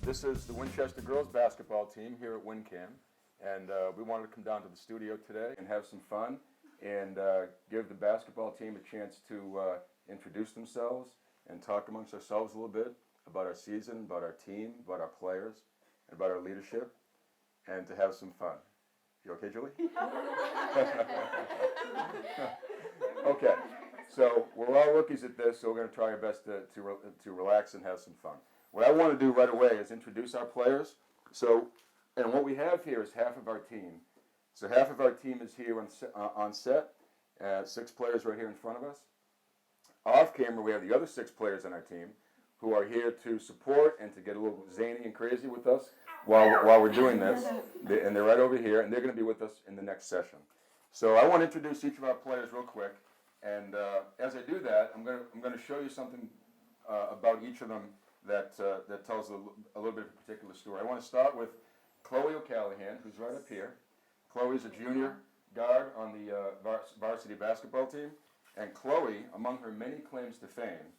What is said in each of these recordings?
This is the Winchester girls basketball team here at WinCam, and we wanted to come down to the studio today and have some fun and give the basketball team a chance to introduce themselves and talk amongst ourselves a little bit about our season, about our team, about our players, and about our leadership, and to have some fun. You okay, Julie? Okay, so we're all rookies at this, so we're going to try our best to relax and have some fun. What I want to do right away is introduce our players. So, and what we have here is half of our team. So half of our team is here on set, 6 players right here in front of us. Off camera, we have the other 6 players on our team who are here to support and to get a little zany and crazy with us while we're doing this. And they're right over here, and they're going to be with us in the next session. So I want to introduce each of our players real quick. And as I do that, I'm going to show you something about each of them that tells a little bit of a particular story. I want to start with Chloe O'Callahan, who's right up here. Chloe's a junior guard on the varsity basketball team. And Chloe, among her many claims to fame,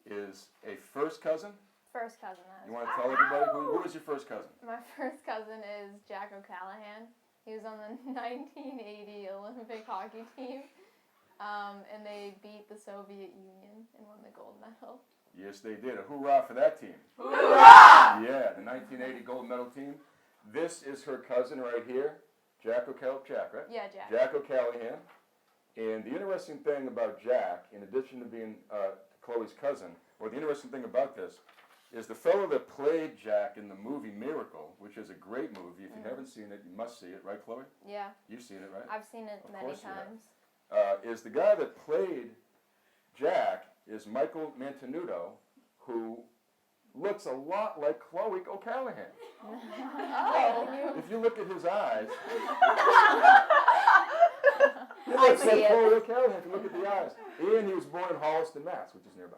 is a first cousin. First cousin, that is. You want to tell everybody, who is your first cousin? My first cousin is Jack O'Callahan. He was on the 1980 Olympic hockey team, and they beat the Soviet Union and won the gold medal. Yes, they did. A hoorah for that team. Hoorah! Yeah, the 1980 gold medal team. This is her cousin right here, Jack O'Callahan, right? Yeah, Jack. Jack O'Callahan. And the interesting thing about Jack, in addition to being Chloe's cousin, or the interesting thing about this, is the fellow that played Jack in the movie Miracle, which is a great movie. If you haven't seen it, you must see it, right, Chloe? Yeah. You've seen it, right? I've seen it many times. Is the guy that played Jack is Michael Mantenuto, who looks a lot like Chloe O'Callahan. Oh. If you look at his eyes, he looks like Chloe O'Callahan if you look at the eyes. And he was born in Holliston, Mass., which is nearby.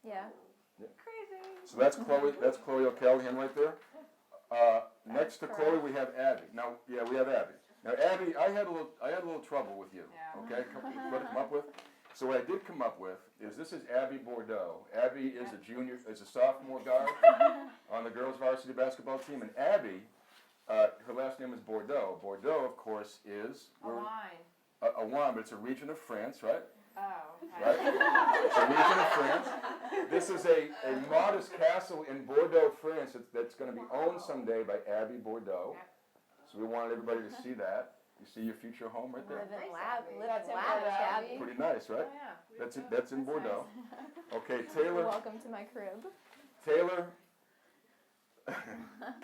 Yeah. Crazy. So that's Chloe O'Callahan right there. Next to Chloe, we have Abby. Now, yeah, we have Abby. Now, Abby, I had a little trouble with you. Yeah. Okay, what I come up with. So what I did come up with is this is Abby Bordeaux. Abby is a sophomore guard on the girls' varsity basketball team, and Abby, her last name is Bordeaux. Bordeaux, of course, is A wine. A wine, but it's a region of France, right? Oh. Right? It's a region of France. This is a modest castle in Bordeaux, France that's going to be owned someday by Abby Bordeaux. So we wanted everybody to see that. You see your future home right there? Live in That's in lavish, Bordeaux. Abby. Pretty nice, right? Oh, yeah. That's in Bordeaux. Okay, Taylor Welcome to my crib.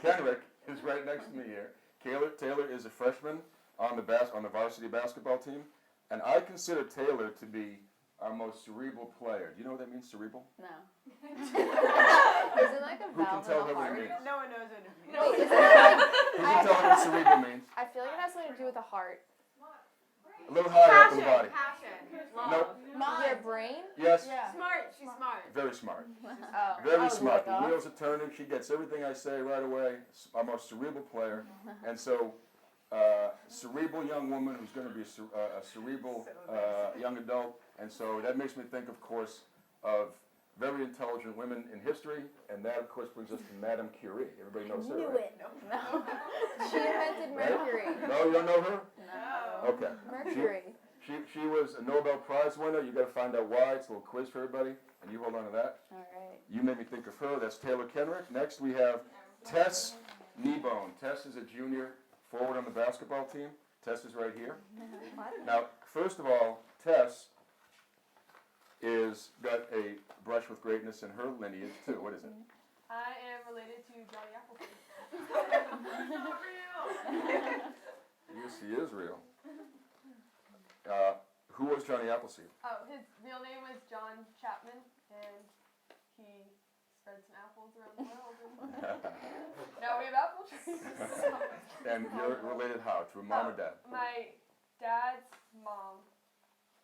Kenrick is right next to me here. Taylor is a freshman on the varsity basketball team, and I consider Taylor to be our most cerebral player. Do you know what that means, cerebral? No. Is it like a Who can valve tell in her the what it heart? means? No one knows what it means. Wait, is it like... Who can tell her what cerebral means? I feel like it has something to do with the heart. A little higher up in the body. Passion. Nope. Your brain? Yes. Yeah. Smart. She's smart. Very smart. Oh. Very smart. The wheels are turning. She gets everything I say right away. Our most cerebral player. And so, cerebral young woman who's going to be a cerebral young adult. And so that makes me think, of course, of very intelligent women in history. And that, of course, brings us to Madame Curie. Everybody knows her, right? No. She invented Mercury. No, you don't know her? No. Okay. Mercury. She was a Nobel Prize winner. You got to find out why. It's a little quiz for everybody, and you hold on to that. All right. You made me think of her. That's Taylor Kenrick. Next we have Tess Kneebone. Tess is a junior forward on the basketball team. Tess is right here. What? Now, first of all, Tess is got a brush with greatness in her lineage too. What is it? I am related to Johnny Appleseed. Not real. Yes, he is real. Who was Johnny Appleseed? Oh, his real name was John Chapman, and he spread some apples around the world. And now we have apple trees. And you're related how? To a mom or dad? My dad's mom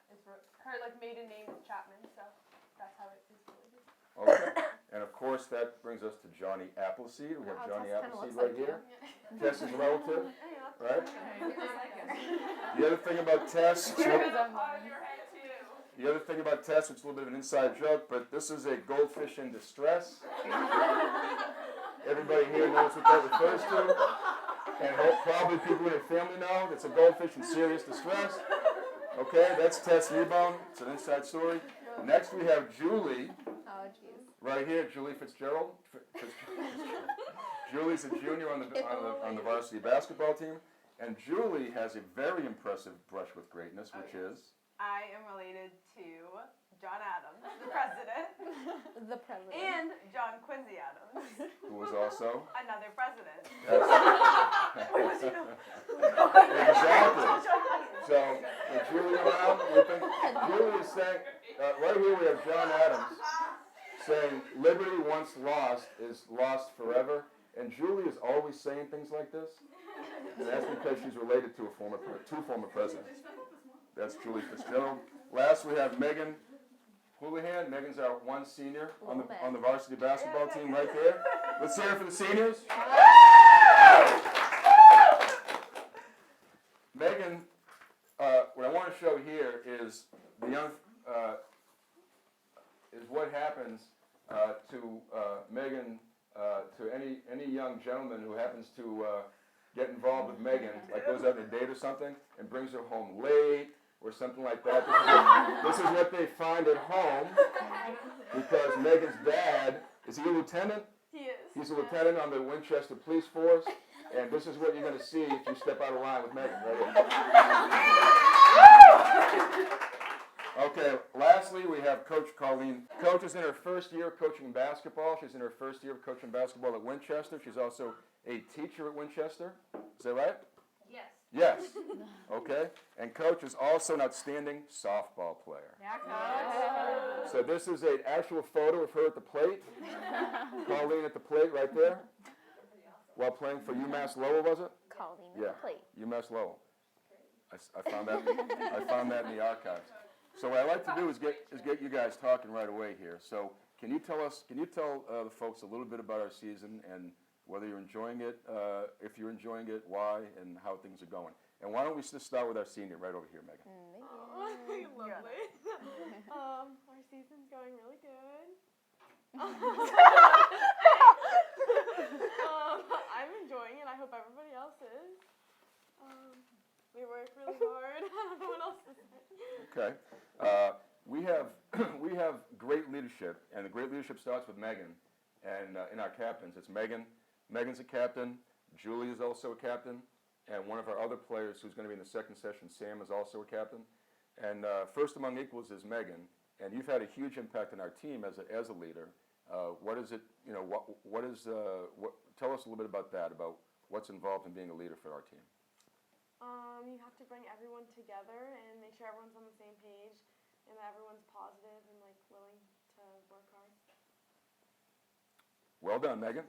is her maiden name is Chapman, so that's how it is related. Okay. And of course, that brings us to Johnny Appleseed. We have Wow, Johnny Tess kinda Appleseed looks right like here. you. Tess is a relative, right? Right? The other thing about Tess, On your head too. the other thing about Tess, which is a little bit of an inside joke, but this is a goldfish in distress. Everybody here knows what that refers to. And probably people in your family know. It's a goldfish in serious distress. Okay, that's Tess Kneebone. It's an inside story. Next we have Julie. Oh, jeez. Right here, Julie Fitzgerald. Julie's a junior on the varsity basketball team. And Julie has a very impressive brush with greatness, which is... I am related to John Adams, the president, The president. and John Quincy Adams, who was also... another president. Exactly. So, Julie around, Julie is saying, right here we have John Adams saying, liberty once lost is lost forever. And Julie is always saying things like this. And that's because she's related to two former presidents. That's Julie Fitzgerald. Last we have Megan Houlihan. Megan's our one senior on the varsity basketball team right there. Let's hear it for the seniors. Megan, what I want to show here is the young is what happens to Megan, to any young gentleman who happens to get involved with Megan, like goes out on a date or something, and brings her home late or something like that. This is what they find at home, because Megan's dad, is he a lieutenant? He is. He's a lieutenant on the Winchester police force, and this is what you're going to see if you step out of line with Megan. Right here. Okay, lastly, we have Coach Colleen. Coach is in her first year of coaching basketball. She's in her first year of coaching basketball at Winchester. She's also a teacher at Winchester. Is that right? Yes. Yes. Okay. And Coach is also an outstanding softball player. Yeah, Coach. So this is an actual photo of her at the plate. Colleen at the plate right there. While playing for UMass Lowell, was it? Colleen Yeah. the plate. UMass Lowell. I found that in the archives. So what I like to do is get you guys talking right away here. So can you tell the folks a little bit about our season and whether you're enjoying it, if you're enjoying it, why, and how things are going? And why don't we just start with our senior right over here, Megan? Lovely. Our season's going really good. I'm enjoying it. I hope everybody else is. We work really hard. I don't know what else to say. Okay. We have great leadership, and the great leadership starts with Megan, and in our captains, it's Megan. Megan's a captain. Julie is also a captain, and one of our other players who's going to be in the second session, Sam, is also a captain. And first among equals is Megan, and you've had a huge impact on our team as a leader. What is it? You know, what is? Tell us a little bit about that, about what's involved in being a leader for our team. You have to bring everyone together and make sure everyone's on the same page and that everyone's positive and like willing to work hard. Well done, Megan.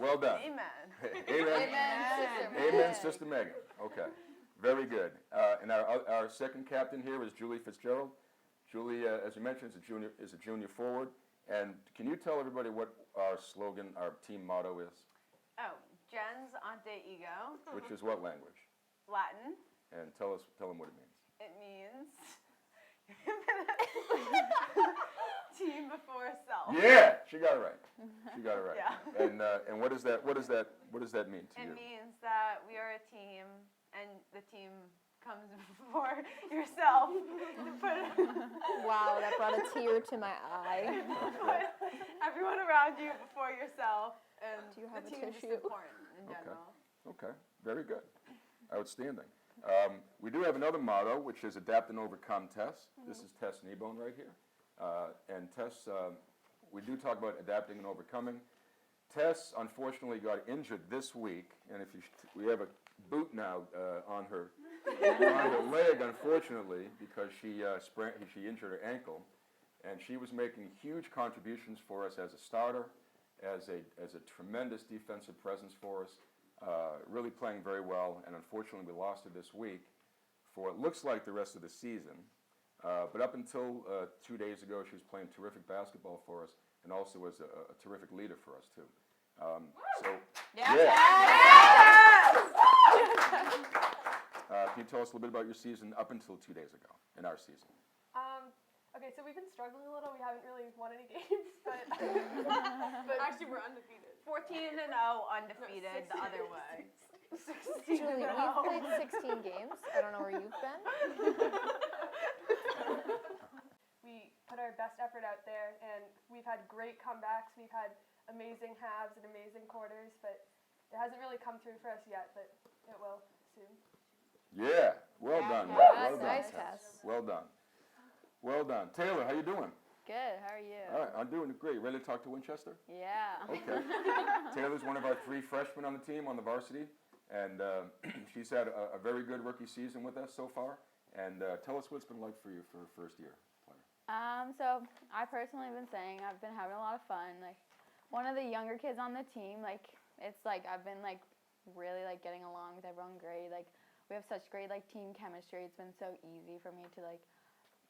Well done. Amen. Amen. Amen, Amen, Sister Megan. Okay, very good. And our second captain here is Julie Fitzgerald. Julie, as you mentioned, is a junior forward. And can you tell everybody what our slogan, our team motto is? Oh, gens ante ego. Which is what language? Latin. And tell them what it means. It means team before self. Yeah, she got it right. She got it right. Yeah. And what does that mean to It you? means that we are a team, and the team comes before yourself. Wow, that brought a tear to my eye. Put everyone around you before yourself, and Do you have the a team's tissue? just important in general. Okay, very good. Outstanding. We do have another motto, which is adapt and overcome, Tess. This is Tess Kneebone right here. And Tess, we do talk about adapting and overcoming. Tess, unfortunately, got injured this week, and we have a boot now on her leg, unfortunately, because she injured her ankle. And she was making huge contributions for us as a starter, as a tremendous defensive presence for us. Really playing very well, and unfortunately we lost her this week for what looks like the rest of the season. But up until 2 days ago, she was playing terrific basketball for us, and also was a terrific leader for us too. Can you tell us a little bit about your season up until 2 days ago, in our season? Okay, so we've been struggling a little. We haven't really won any games, but Actually, we're undefeated. 14-0 undefeated the other way. Julie, we've played 16 games. I don't know where you've been. we put our best effort out there, and we've had great comebacks. We've had amazing halves and amazing quarters, but it hasn't really come through for us yet, but it will soon. Yeah, well done. Yeah, Well done. nice, Tess. Well done. Well done. Taylor, how you doing? Good. How are you? All right, I'm doing great. Ready to talk to Winchester? Yeah. Okay. Taylor's one of our 3 freshmen on the team on the varsity, and she's had a very good rookie season with us so far. And tell us what it's been like for you for a first year player. So I personally have been saying I've been having a lot of fun. Like one of the younger kids on the team, like it's like I've been like really like getting along with everyone great. Like we have such great like team chemistry. It's been so easy for me to like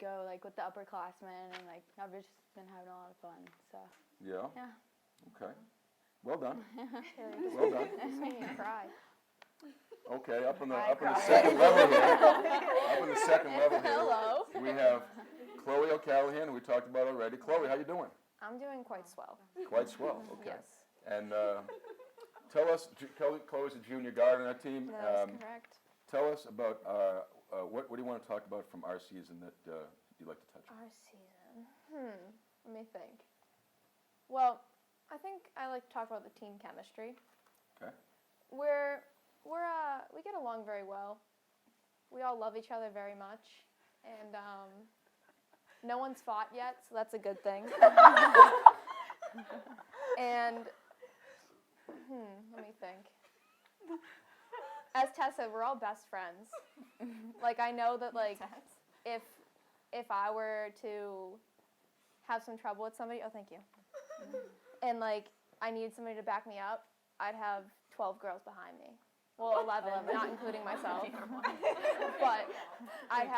go like with the upperclassmen, and like I've just been having a lot of fun. So Yeah? yeah. Okay. Well done. Taylor, Well done. you just made me cry. Okay, up in the second level here. Up in the second level here. Hello. We have Chloe O'Callahan, who we talked about already. Chloe, how you doing? I'm doing quite swell. Quite swell. Okay. Yes, And tell us, Chloe's a junior guard on our team. that is correct. Tell us about what do you want to talk about from our season that you'd like to touch on? Our season. Let me think. Well, I think I like to talk about the team chemistry. Okay. We get along very well. We all love each other very much, and no one's fought yet, so that's a good thing. And let me think. As Tess said, we're all best friends. Like I know that like if I were to have some trouble with somebody, oh thank you. And like I needed somebody to back me up, I'd have 12 girls behind me. Well, 11, not including myself. But I'd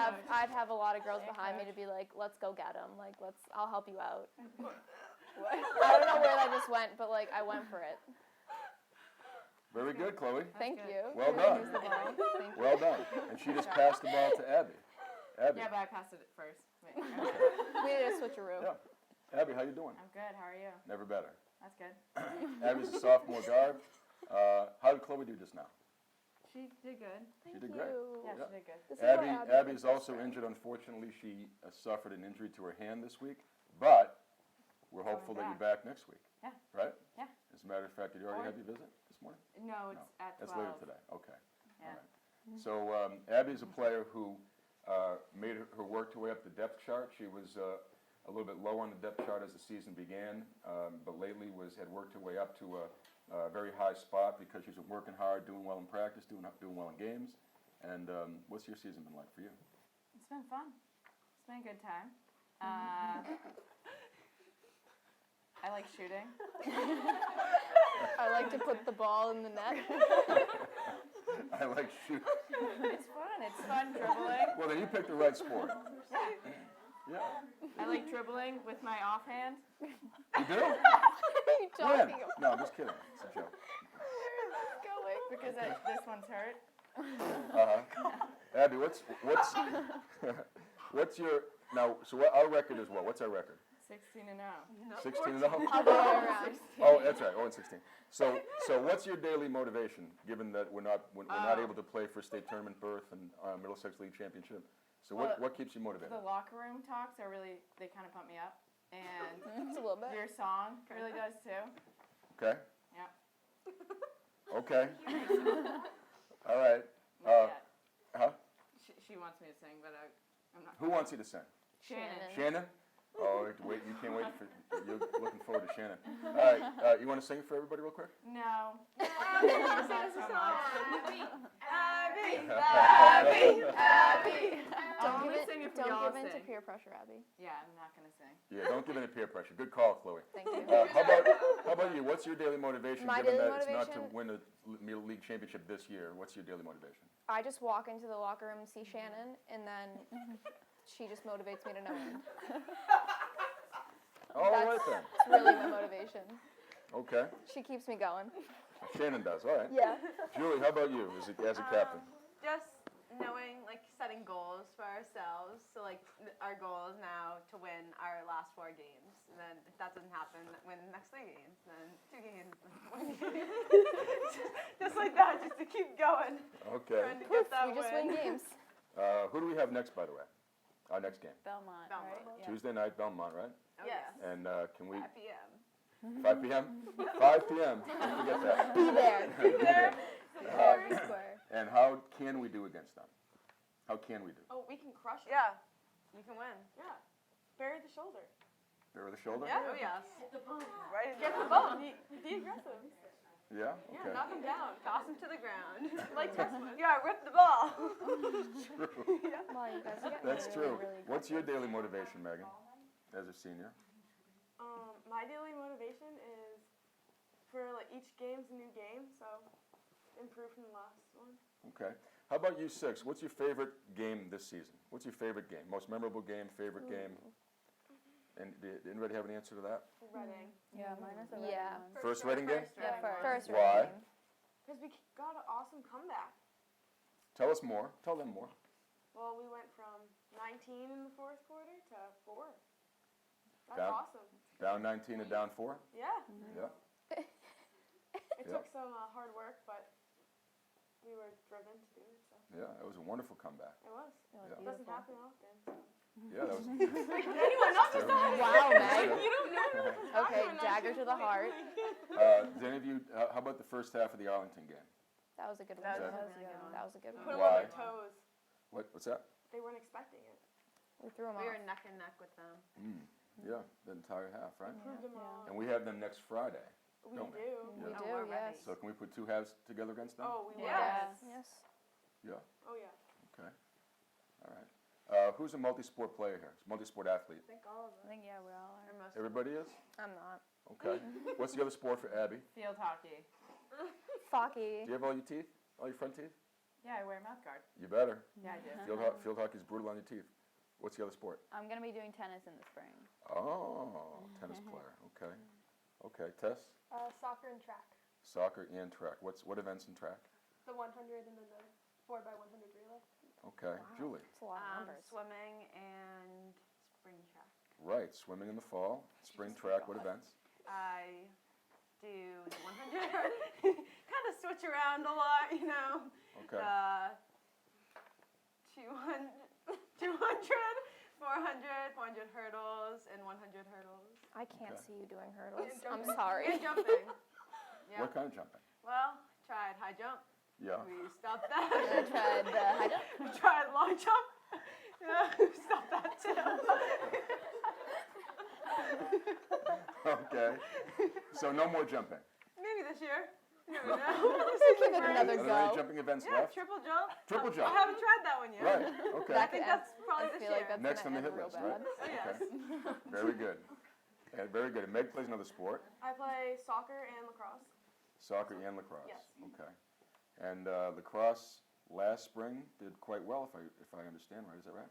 have a lot of girls behind me to be like, let's go get them. Like I'll help you out. I don't know where that just went, but like I went for it. Very good, Chloe. Thank you. Well You're done. gonna use the ball. Thank you. Well done. And she just passed the ball to Abby. Abby. Yeah, but I passed it first. Wait. We did a switcheroo. Yeah. Abby, how you doing? I'm good. How are you? Never better. That's good. Abby's a sophomore guard. How did Chloe do just now? She did good. Thank did you. great. Yeah, Yeah. she did good. This is why Abby is is also injured. Unfortunately, she suffered an injury to her hand this week, but we're hopeful that you're back next week. Yeah. Right? Yeah. As a matter of fact, did you already have your visit this morning? No, it's at 12. That's later today. Okay. Yeah. All right. So Abby's a player who made her work her way up the depth chart. She was a little bit low on the depth chart as the season began, but lately had worked her way up to a very high spot because she's been working hard, doing well in practice, doing well in games. And what's your season been like for you? It's been fun. It's been a good time. I like shooting. I like to put the ball in the net. I like shooting. It's fun. It's fun dribbling. Well, then you picked the right sport. Yeah. I like dribbling with my offhand. You do? What are you When? talking about? No, I'm just kidding. It's a joke. Going. Because this one's hurt. Abby, what's your now? So our record is what? What's our record? 16-0. 16-0. Other way around. Oh, that's right. 0-16. So what's your daily motivation, given that we're not able to play for state tournament berth and Middlesex League championship? So what keeps you motivated? The locker room talks are really, they kind of pump me up. And Just a little bit. your song really does too. Okay. Yeah. Okay. All right. Not yet. Huh? She wants me to sing, but I'm not. Who wants you to sing? Shannon. Shannon? Oh, wait, you can't wait for, you're looking forward to Shannon. All right, you want to sing for everybody real quick? No. Not so much. Abby. I'll Don't only give sing if we don't all give in to sing. peer pressure, Abby. Yeah, I'm not gonna sing. Yeah, don't give in to peer pressure. Good call, Chloe. Thank you. How about you? What's your daily motivation, My given daily that it's not to motivation? win a league championship this year? What's your daily motivation? I just walk into the locker room, see Shannon, and then she just motivates me to no end. All right then. That's really my motivation. Okay. She keeps me going. Shannon does. All right. Yeah. Julie, how about you as a captain? Just knowing like setting goals for ourselves. So like our goal is now to win our last 4 games. And then if that doesn't happen, win the next 3 games. Then 2 games. Then 1 game. just like that, just to keep going. Okay. Trying to get that We just win games. Who do we have next, by the way? Our next game. Belmont, Belmont. right? Yeah. Tuesday night, Belmont, right? Oh, Yes. And can we 5 p.m. 5 p.m. 5 p.m. Don't forget that. Be there. Be there. Every square. And how can we do against them? How can we do? Oh, we can crush it. Yeah, you can win. Yeah. Bury the shoulder. Bury the shoulder? Yeah. Oh yes. Right in Get the the bone. Be aggressive. Yeah? Yeah, Okay. knock him down. Toss him to the ground. Like Tesla. Yeah, rip the ball. True. Wow, you guys are getting That's really, true. really What's your daily motivation, Megan, as a senior? My daily motivation is for like each game's a new game, so improve from the last one. Okay. How about you 6? What's your favorite game this season? What's your favorite game? Most memorable game, favorite game? And did anybody have an answer to that? Reading. Yeah, mine is a Yeah. red one. First Reading game? Yeah, First first Why? reading. Because we got an awesome comeback. Tell us more. Tell them more. Well, we went from 19 in the 4th quarter to 4. That's Down. awesome. Down 19 and down 4? Yeah. Yeah. It Yeah. took some hard work, but we were driven to do it, so Yeah, it was a wonderful comeback. it was. It was Yeah. It doesn't beautiful. happen often. So. Yeah, that was. Anyone, not just us. Wow, Meg. You don't know. Okay, dagger to the heart. Did any of you? How about the first half of the Arlington game? That was a good one. That was That a was really good good one. That was a good Put one. them Why? on their toes. What's that? They weren't expecting it. We threw them We off. were neck and neck with them. Yeah, the entire half, right? Proved them Yeah. wrong. And we have them next Friday. We don't we? do. We Yeah. do, we're ready. yes. So can we put 2 halves together against them? Oh, we will. Yes. Yes. Yeah. Oh, yeah. Okay. All right. Who's a multi-sport player here? Multi-sport athlete. I think all of I them. think, yeah, we all are. Or most Everybody is? I'm not. Okay. What's the other sport for Abby? Field hockey. Focky. Do you have all your teeth? All your front teeth? Yeah, I wear a mouth guard. You better. Yeah, I do. Field hockey's brutal on your teeth. What's the other sport? I'm going to be doing tennis in the spring. Oh, tennis player. Okay. Okay. Tess? Soccer and track. Soccer and track. What events in track? The 100 and then the 4x100 relay. Okay. Julie? It's a lot of numbers. Swimming and spring track. Right. Swimming in the fall. Spring track. What events? I do the 100. Kind of switch around a lot, you know. Okay. 200, 400, 400 hurdles, and 100 hurdles. I can't Okay. see you doing hurdles. And I'm jumping. sorry. And jumping. Yeah. What kind of jumping? Well, tried high jump. Yeah. We stopped that. I tried the high jump. We tried long jump. Yeah, we stopped that too. Okay. So no more jumping. Maybe this year. You never know. Give it another Are there go. any jumping events Yeah, left? triple jump. Triple I jump. haven't tried that one yet. Right. Okay. I think that's probably I this feel year. like that's Next on gonna the end hit real list, bad. right? Oh, yes. Very good. And very good. And Meg plays another sport. I play soccer and lacrosse. Soccer and lacrosse. Yes. Okay. And lacrosse last spring did quite well, if I understand right. Is that right?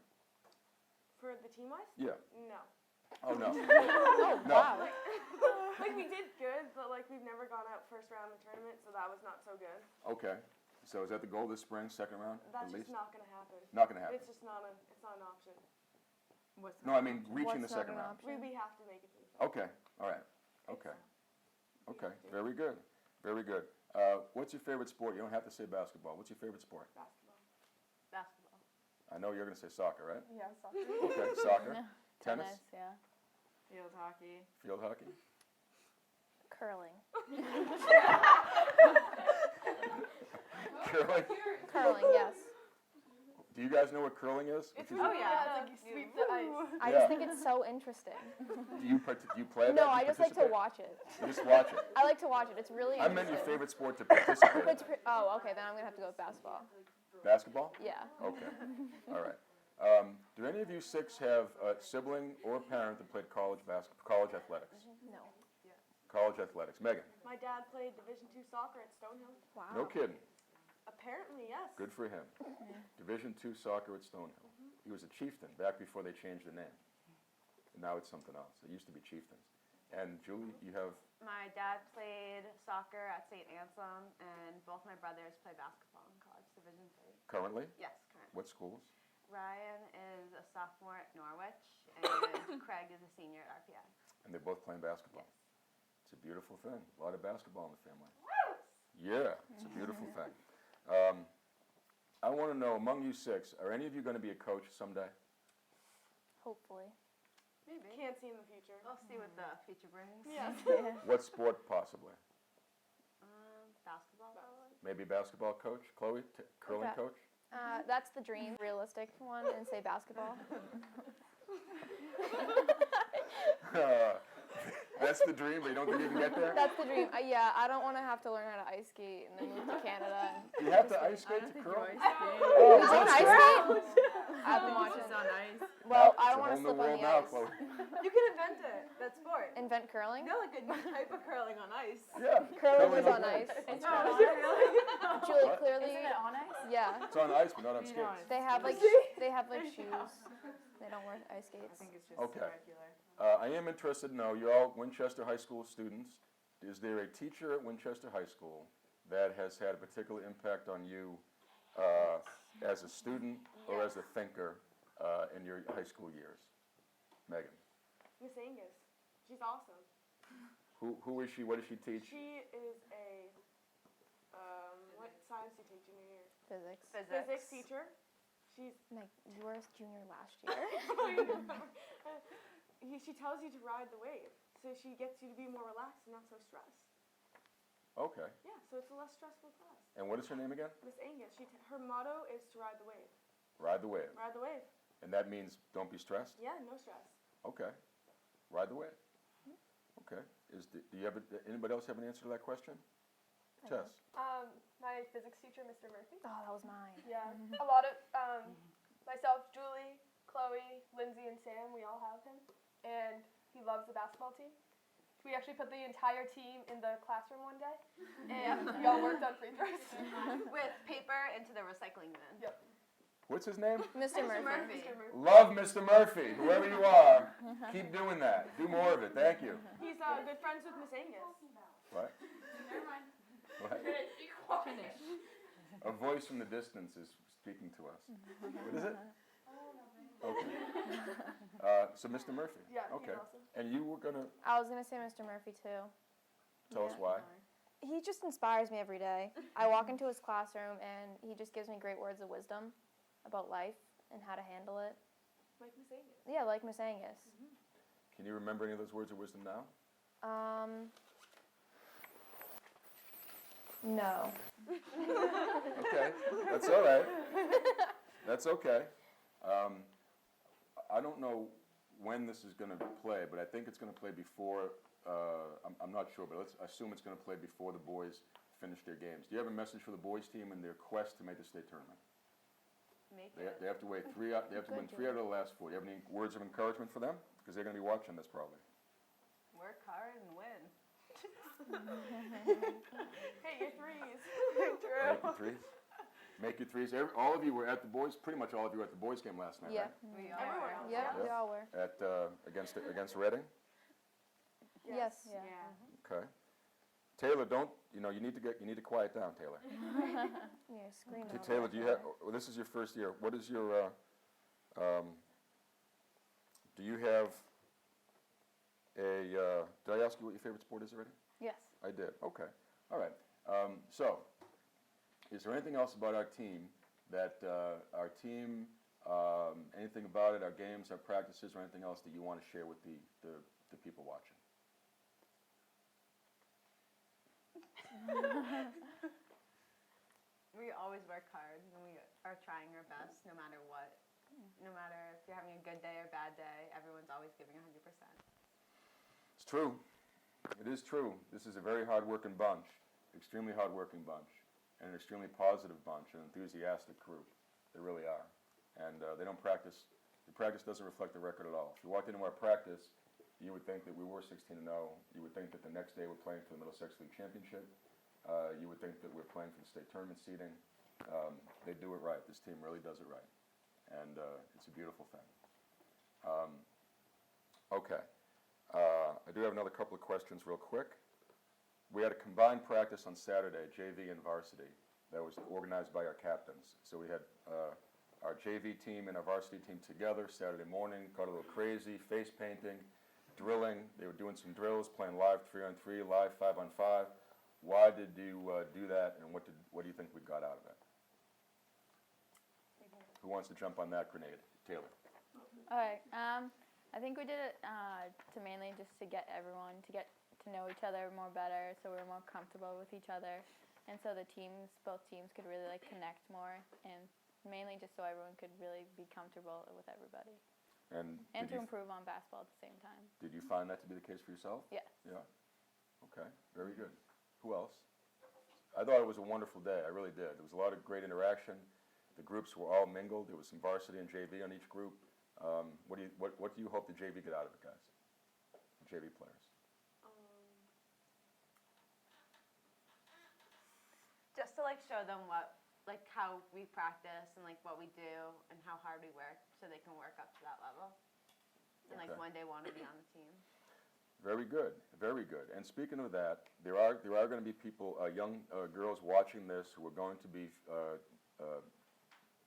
For the team wise? Yeah. No. Oh no. Oh, No. wow. Like we did good, but like we've never gone out first round of the tournament, so that was not so good. Okay. So is that the goal this spring? Second round That's at just least? not gonna happen. Not gonna happen. It's just not an option. What's No, I mean reaching What's the not second an round. option? We have to make it to the second. Okay. All right. Okay. Okay. Very good. Very good. What's your favorite sport? You don't have to say basketball. What's your favorite sport? Basketball. Basketball. I know you're going to say soccer, right? Yeah, soccer. Okay. Soccer. No. Tennis. Yeah. Field hockey. Field hockey. Curling. Curling. Curling, yes. Do you guys know what curling is? It's Oh, yeah. It's like you sweep the ice. I Yeah. just think it's so interesting. Do you play that? No, Do you I just like to participate? watch it. You just watch it. I like to watch it. It's really I interesting. meant your favorite sport to participate in. Oh, okay, then I'm going to have to go with basketball. Basketball? Yeah. Okay. All right. Do any of you 6 have a sibling or parent that played college athletics? No. College athletics. Megan? My dad played Division II soccer at Stonehill. Wow. No kidding. Apparently, yes. Good for him. Division II soccer at Stonehill. He was a chieftain back before they changed the name. And now it's something else. It used to be chieftains. And Julie, you have My dad played soccer at St. Anselm, and both my brothers play basketball in college, Division III. currently? Yes, currently. What schools? Ryan is a sophomore at Norwich, and Craig is a senior at RPI. And they're both playing basketball. Yes. It's a beautiful thing. A lot of basketball in the family. Yeah, it's a beautiful thing. I want to know, among you 6, are any of you going to be a coach someday? Hopefully. Maybe. Can't see in the future. We'll see what the future brings. Yes. What sport, possibly? Basketball, probably. Maybe basketball coach? Chloe, curling Ba- coach? That's the dream, realistic one, and say basketball. That's the dream, but you don't think you can get there? That's the dream. Yeah, I don't want to have to learn how to ice skate and then move to Canada. You have to ice skate to curl? You Oh, don't that's ice great. skate? I've been watching. It's on ice. Well, Now, I it's don't want to a whole new slip on world the now, ice. Chloe. You can invent it. That sport. Invent curling? No, like a new type of curling on ice. Yeah. Curling is on ice. ice. That's No, great. is it really? Julie, What? clearly, Isn't it on ice? yeah. It's on ice, but not on You know skates. They have like shoes. They don't wear ice I skates. think it's just Okay. regular. I am interested to know, you're all Winchester High School students. Is there a teacher at Winchester High School that has had a particular impact on you as a student or as a thinker in your high school years? Megan. Miss Angus. She's awesome. Who is she? What does she teach? She is a, what science do you take junior year? Physics. Physics teacher. She's, Meg, you were a junior last year. she tells you to ride the wave. So she gets you to be more relaxed and not so stressed. Okay. Yeah, so it's a less stressful class. And what is her name again? Miss Angus, her motto is to ride the wave. Ride the wave. Ride the wave. And that means don't be stressed? Yeah, no stress. Okay. Ride the wave. Okay. Do you have anybody else have an answer to that question? Tess. My physics teacher, Mr. Murphy. Oh, that was mine. Yeah, a lot of myself, Julie, Chloe, Lindsay, and Sam. We all have him, and he loves the basketball team. We actually put the entire team in the classroom one day, and we all worked on free throws. With paper into the recycling bin. Yep. What's his name? Mr. Murphy. Mr. Murphy. Love Mr. Murphy. Whoever you are, keep doing that. Do more of it. Thank you. He's good friends with Miss Angus. What? What? A voice from the distance is speaking to us. What is it? Okay. So Mr. Murphy. Yeah, he's Okay. awesome. And you were gonna I was gonna say Mr. Murphy too. tell us why? He just inspires me every day. I walk into his classroom and he just gives me great words of wisdom about life and how to handle it. Like Miss Angus. Yeah, like Miss Angus. Can you remember any of those words of wisdom now? No. Okay, that's all right. That's okay. I don't know when this is going to play, but I think it's going to play before. I'm not sure, but let's assume it's going to play before the boys finish their games. Do you have a message for the boys team in their quest to make the state tournament? They have to win 3 out of the last 4. Do you have any words of encouragement for them? Because they're going to be watching this probably. Work hard and win. Hit your threes. Make your threes. Make your threes. All of you were at the boys. Pretty much all of you were at the boys game last night, Yeah. right? We are. Everyone. Yep, Yeah. we all were. At against Reading. Yes. Yeah. Okay. Taylor, you need to quiet down, Taylor. Yeah, screaming. over Taylor, there. do you have? Well, this is your first year. What is your? Do you have a? Did I ask you what your favorite sport is already? Yes. I did. Okay. All right. So, is there anything else about our team that anything about it, our games, our practices, or anything else that you want to share with the people watching? We always work hard and we are trying our best no matter what. No matter if you're having a good day or bad day, everyone's always giving 100%. It's true. It is true. This is a very hard-working bunch, extremely hard-working bunch, and an extremely positive bunch, an enthusiastic crew. They really are. And they don't practice. The practice doesn't reflect the record at all. If you walked into our practice, you would think that we were 16-0. You would think that the next day we're playing for the Middlesex League Championship. You would think that we're playing for the state tournament seeding. They do it right. This team really does it right. And it's a beautiful thing. Okay. I do have another couple of questions real quick. We had a combined practice on Saturday, JV and Varsity, that was organized by our captains. So we had our JV team and our varsity team together Saturday morning, got a little crazy, face painting, drilling. They were doing some drills, playing live 3-on-3, live 5-on-5. Why did you do that, and what do you think we got out of it? Who wants to jump on that grenade? Taylor. All right. I think we did it to mainly just to get everyone to get to know each other more better, so we're more comfortable with each other, and so both teams could really like connect more, and mainly just so everyone could really be comfortable with everybody, And to improve on basketball at the same time. did you find that to be the case for yourself? Yes. Yeah. Okay. Very good. Who else? I thought it was a wonderful day. I really did. There was a lot of great interaction. The groups were all mingled. There was some varsity and JV on each group. What do you hope the JV get out of it, guys? The JV players. Just to like show them how we practice and like what we do and how hard we work, so they can work up to that level. And like Okay. one day want to be on the team. Very good, very good. And speaking of that, there are going to be people, young girls watching this who are going to be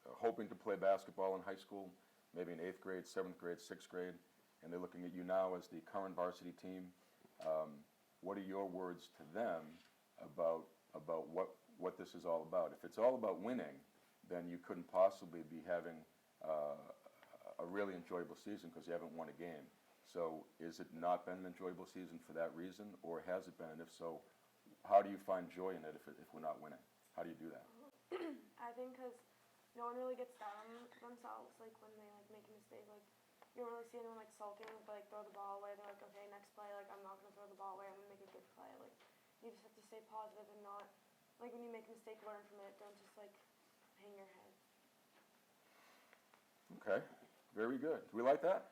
hoping to play basketball in high school, maybe in 8th grade, 7th grade, 6th grade, and they're looking at you now as the current varsity team. What are your words to them about what this is all about? If it's all about winning, then you couldn't possibly be having a really enjoyable season because you haven't won a game. So is it not been an enjoyable season for that reason, or has it been? And if so, how do you find joy in it if we're not winning? How do you do that? I think because no one really gets down on themselves, like when they like make a mistake. Like you don't really see anyone like sulking, but like throw the ball away. They're like, okay, next play, like I'm not gonna throw the ball away. I'm gonna make a good play. Like you just have to stay positive and not like when you make a mistake, learn from it. Don't just like hang your head. Okay, very good. Do we like that?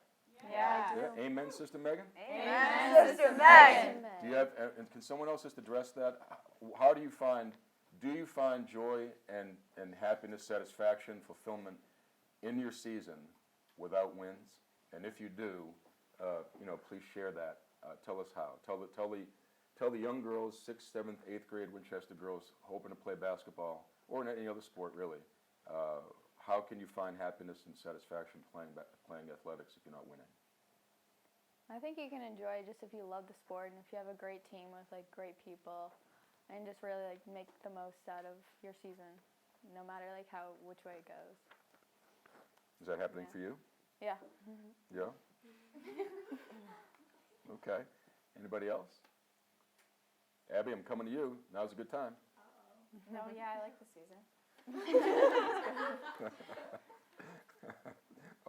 Yeah. Yeah. Amen, Sister Megan? Amen, Sister Meg. Do you have, and can someone else just address that? How do you find joy and happiness, satisfaction, fulfillment in your season without wins? And if you do, please share that. Tell us how. Tell the young girls, 6th, 7th, 8th grade Winchester girls hoping to play basketball or in any other sport really. How can you find happiness and satisfaction playing athletics if you're not winning? I think you can enjoy just if you love the sport and if you have a great team with like great people, and just really like make the most out of your season, no matter like which way it goes. Is that happening for you? Yeah. Yeah? Okay. Anybody else? Abby, I'm coming to you. Now's a good time. No, yeah, I like the season.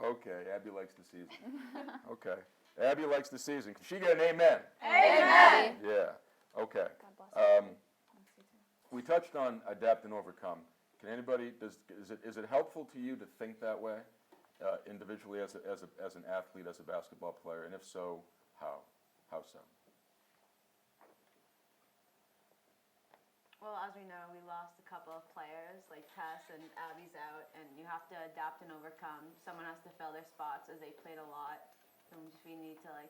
Okay, Abby likes the season. Okay. Abby likes the season. Can she get an amen? Amen. Yeah. Okay. God bless. We touched on adapt and overcome. Can anybody, is it helpful to you to think that way, individually as an athlete, as a basketball player? And if so, how? How so? Well, as we know, we lost a couple of players, like Tess and Abby's out, and you have to adapt and overcome. Someone has to fill their spots as they played a lot, and we need to like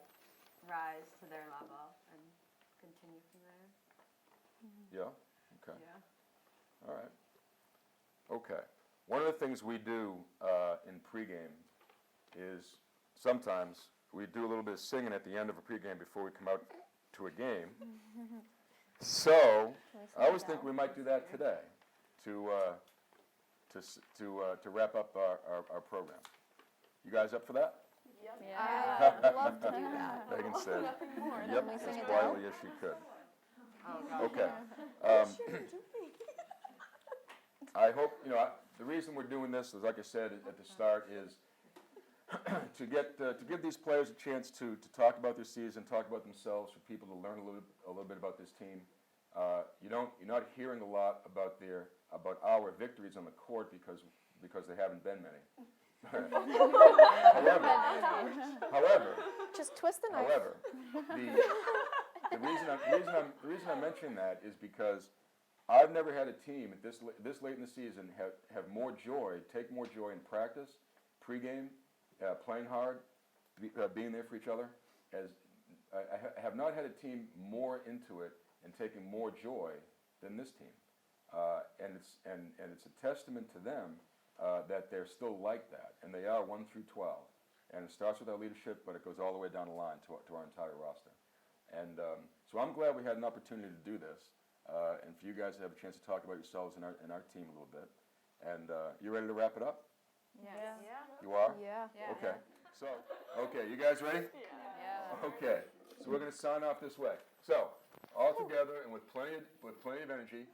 rise to their level and continue from there. Yeah? Okay. Yeah. All right. Okay. One of the things we do in pregame is sometimes we do a little bit of singing at the end of a pregame before we come out to a game. So I always think we might do that today to wrap up our program. You guys up for that? Yep. Yeah. I'd love to do that. Megan said, Nothing more. yep, we as sing it quietly as she could. Oh God. Okay. I hope, the reason we're doing this is, like I said at the start, is to give these players a chance to talk about their season, talk about themselves, for people to learn a little bit about this team. You're not hearing a lot about our victories on the court because there haven't been many. However, Just twist the knife. However, the reason I'm mentioning that is because I've never had a team at this late in the season have more joy, take more joy in practice, pregame, playing hard, being there for each other. As I have not had a team more into it and taking more joy than this team, and it's a testament to them that they're still like that, and they are 1 through 12. And it starts with our leadership, but it goes all the way down the line to our entire roster. And so I'm glad we had an opportunity to do this, and for you guys to have a chance to talk about yourselves and our team a little bit. And you ready to wrap it up? Yeah. You are? Yeah. Okay. So, okay, you guys ready? Yeah. Okay. So we're going to sign off this way. So, all together and with plenty of energy.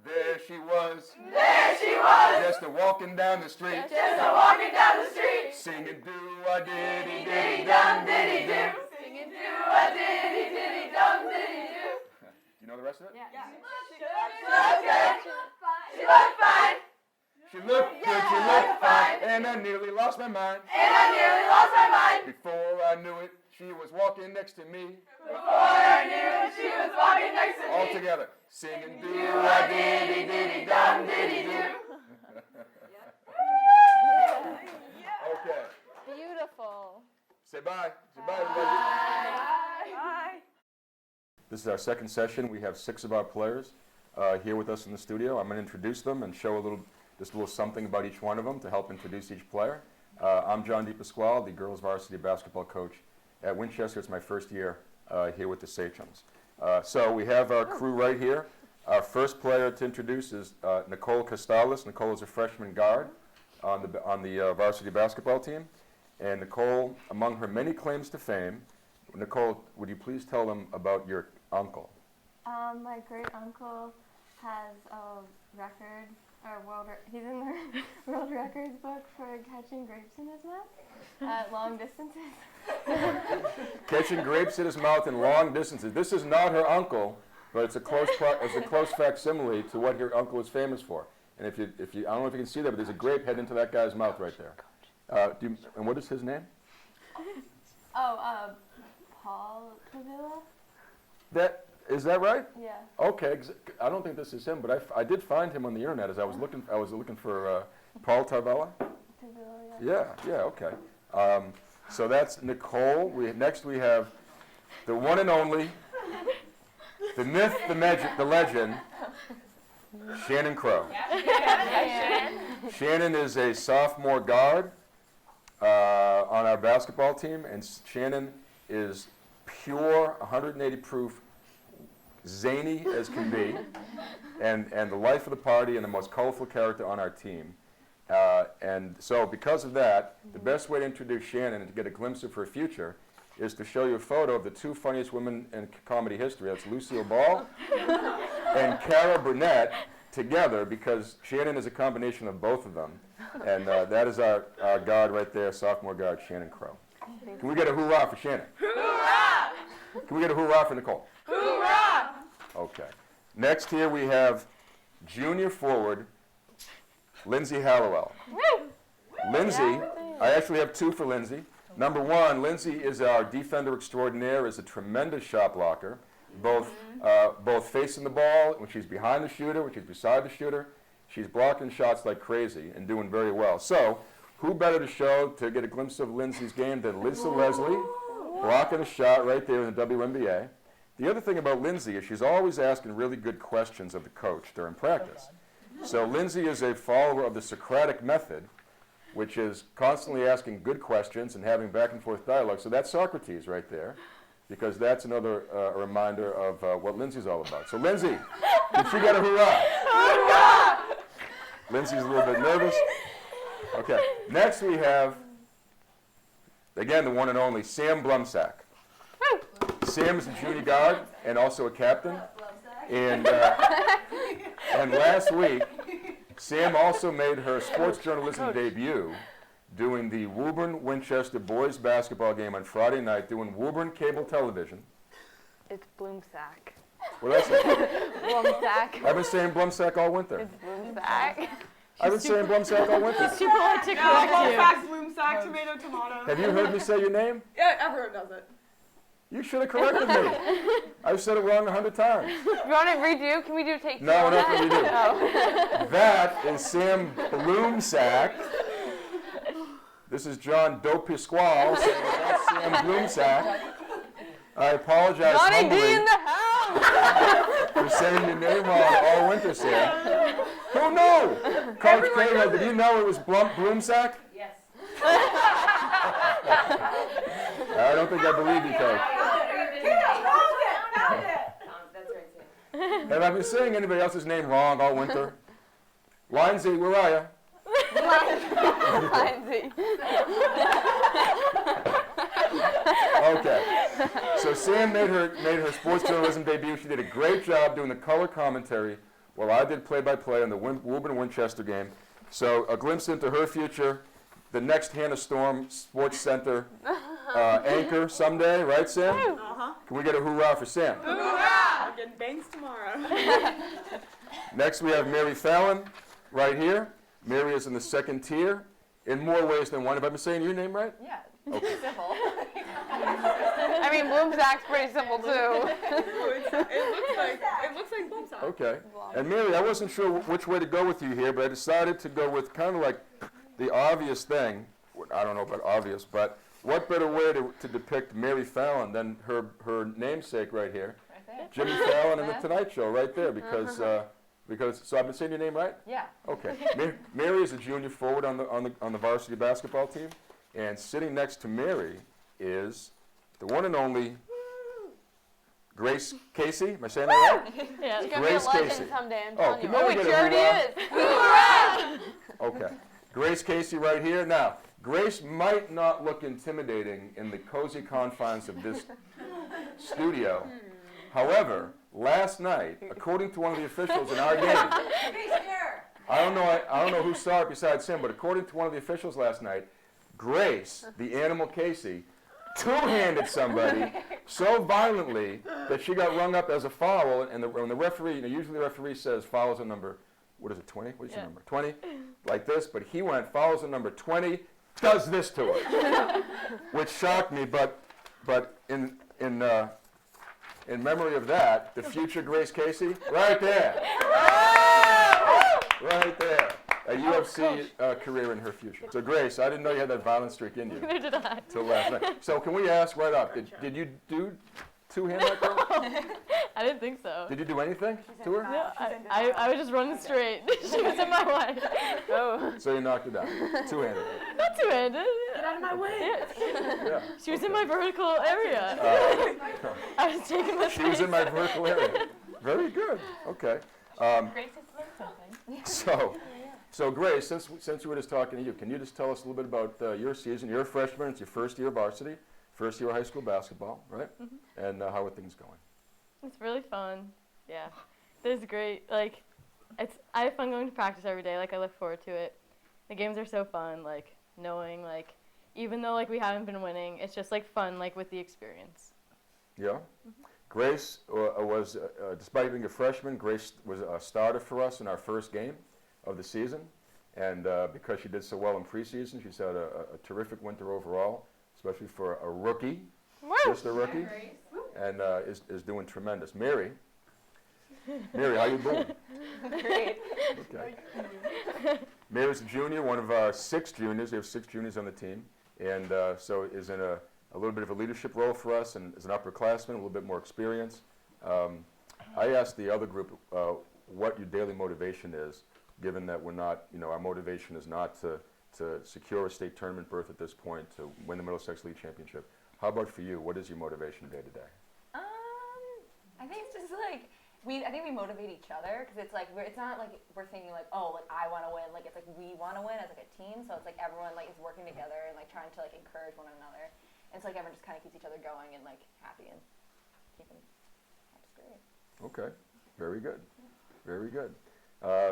There she was. There she was. Just a walking down the street. Just a walking down the street. Singing diddy diddy Dum diddy do. Singing do a diddy diddy dum diddy do. You know the rest of it? Yeah. She looked good. She looked fine. She looked good, she looked fine, and I nearly lost my mind. And I nearly lost my mind. Before I knew it, she was walking next to me. Before I knew it, she was walking next to All me. together, singing Do a diddy diddy dum diddy do. Okay, Beautiful. say bye. Say bye, everybody. Bye. This is our second session. We have 6 of our players here with us in the studio. I'm going to introduce them and show just a little something about each one of them to help introduce each player. I'm John DePasquale, the girls varsity basketball coach at Winchester. It's my first year here with the Sachems. So we have our crew right here. Our first player to introduce is Nicole Costales. Nicole is a freshman guard on the varsity basketball team. And Nicole, among her many claims to fame, Nicole, would you please tell them about your uncle? My great uncle has a record, he's in the world records book for catching grapes in his mouth at long distances. Catching grapes in his mouth in long distances. This is not her uncle, but it's a close facsimile to what your uncle is famous for. And if you, I don't know if you can see that, but there's a grape heading into that guy's mouth right there. And what is his name? Paul Pavilla? Is that right? Yeah. Okay, I don't think this is him, but I did find him on the internet as I was looking for Paul Tarvella. Pavilla, Yeah, okay. So that's Nicole. Next we have the one and only, the myth, the magic, the legend, Shannon Crow. Shannon is a sophomore guard on our basketball team, and Shannon is pure 180 proof, zany as can be, and the life of the party and the most colorful character on our team. And so because of that, the best way to introduce Shannon and to get a glimpse of her future is to show you a photo of the 2 funniest women in comedy history. That's Lucille Ball and Cara Burnett together, because Shannon is a combination of both of them. And that is our guard right there, sophomore guard, Shannon Crow. Can we get a hoorah for Shannon? Hoorah! Can we get a hoorah for Nicole? Hoorah! Okay. Next here we have junior forward, Lindsay Hallowell. Lindsay, I actually have 2 for Lindsay. Number 1, Lindsay is our defender extraordinaire, is a tremendous shot blocker, both facing the ball, when she's behind the shooter, when she's beside the shooter. She's blocking shots like crazy and doing very well. So, who better to show to get a glimpse of Lindsay's game than Lisa Leslie, blocking a shot right there in the WNBA. The other thing about Lindsay is she's always asking really good questions of the coach during practice. So Lindsay is a follower of the Socratic method, which is constantly asking good questions and having back and forth dialogue. So that's Socrates right there, because that's another reminder of what Lindsay's all about. So Lindsay, did she get a hoorah? Hoorah! Lindsay's a little bit nervous. Okay, next we have, again, the one and only Sam Blumsack. Sam's a junior guard and also a captain. And last week, Sam also made her sports journalism debut doing the Woburn-Winchester boys basketball game on Friday night, doing Woburn cable television. It's Bloomsack. What did I say? Bloomsack. I've been saying Blumsack all winter. It's Bloomsack. I've been saying Blumsack all winter. Too polite to correct you. Fact, bloom sack, tomato, tomato. Have you heard me say your name? Yeah, everyone does it. You should have corrected me. I've said it wrong 100 times. You want to redo? Can we do take 2 No, on we're not going to that? redo. Oh. That is Sam Bloomsack. This is John DePasquale saying that's Sam Bloomsack. I apologize Johnny humbly. D in the house! for saying your name wrong all winter, Sam. Who knew? Coach Cahill, did you know it was Bloomsack? Yes. I don't think I believe you, Coach. That's right, Sam. Have I been saying anybody else's name wrong all winter? Lindsay, where are you? Lindsay. Okay. So Sam made her sports journalism debut. She did a great job doing the color commentary while I did play-by-play on the Woburn-Winchester game. So a glimpse into her future, the next Hannah Storm Sports Center anchor someday, right, Sam? Uh-huh. Can we get a hoorah for Sam? Hoorah! I'm getting bangs tomorrow. Next we have Mary Fallon right here. Mary is in the second tier in more ways than one. Have I been saying your name right? Yeah. Okay. Simple. I mean, Bloomsack's pretty simple too. It looks like Bloomsack. Okay. And Mary, I wasn't sure which way to go with you here, but I decided to go with kind of like the obvious thing. I don't know about obvious, but what better way to depict Mary Fallon than her namesake right here, Right there. Jimmy Fallon and the Tonight Show right there, because so I've been saying your name right? Yeah. Okay. Mary is a junior forward on the varsity basketball team, and sitting next to Mary is the one and only Grace Casey. Am I saying that right? Yeah. She's gonna Grace be a legend Casey. someday, I'm Oh, telling can you. we Oh, wait, get she a already hoorah? is. Okay. Grace Casey right here. Now, Grace might not look intimidating in the cozy confines of this studio. However, last night, according to one of the officials in our game, I don't know who saw it besides him, but according to one of the officials last night, Grace, the animal Casey, two-handed somebody so violently that she got rung up as a foul, and when the referee, usually the referee says foul is a number, what is it, 20? What is the number? 20? Like this, but he went, foul is a number 20, does this to her, which shocked me, but in memory of that, the future Grace Casey, right there. Right there. A UFC career in her future. So Grace, I didn't know you had that violent streak in you. Neither did I. Till last night. So can we ask right off, did you do two-hand like that? I didn't think so. Did you do anything to her? No, I was just running straight. She was in my way. Oh. So you knocked it down. Two-handed. Not two-handed. Get out of my way. Yeah. She was in my vertical area. I was taking my She was in my vertical area. Very good. Okay. Grace has learned something. So Grace, since we were just talking to you, can you just tell us a little bit about your season? You're a freshman. It's your first year of varsity, first year of high school basketball, right? Mm-hmm. And how are things going? It's really fun. Yeah. It's great. Like, I have fun going to practice every day. Like, I look forward to it. The games are so fun. Like, knowing, like, even though, like, we haven't been winning, it's just, like, fun, like, with the experience. Yeah. Mm-hmm. Grace was, despite being a freshman, Grace was a starter for us in our first game of the season. And because she did so well in preseason, she's had a terrific winter overall, especially for a rookie, just a rookie, and is doing tremendous. Mary, how you doing? Great. Okay. Mary's a junior, one of our 6 juniors. We have 6 juniors on the team, and so is in a little bit of a leadership role for us, and is an upperclassman, a little bit more experience. I asked the other group what your daily motivation is, given that we're not, our motivation is not to secure a state tournament berth at this point, to win the Middlesex League Championship. How about for you? What is your motivation day to day? I think it's just like, I think we motivate each other, because it's like, it's not like we're thinking like, oh, like I want to win, like it's like we want to win as like a team, so it's like everyone like is working together and like trying to like encourage one another. And so like everyone just kind of keeps each other going and like happy and keeping happy spirit. Okay, very good, very good.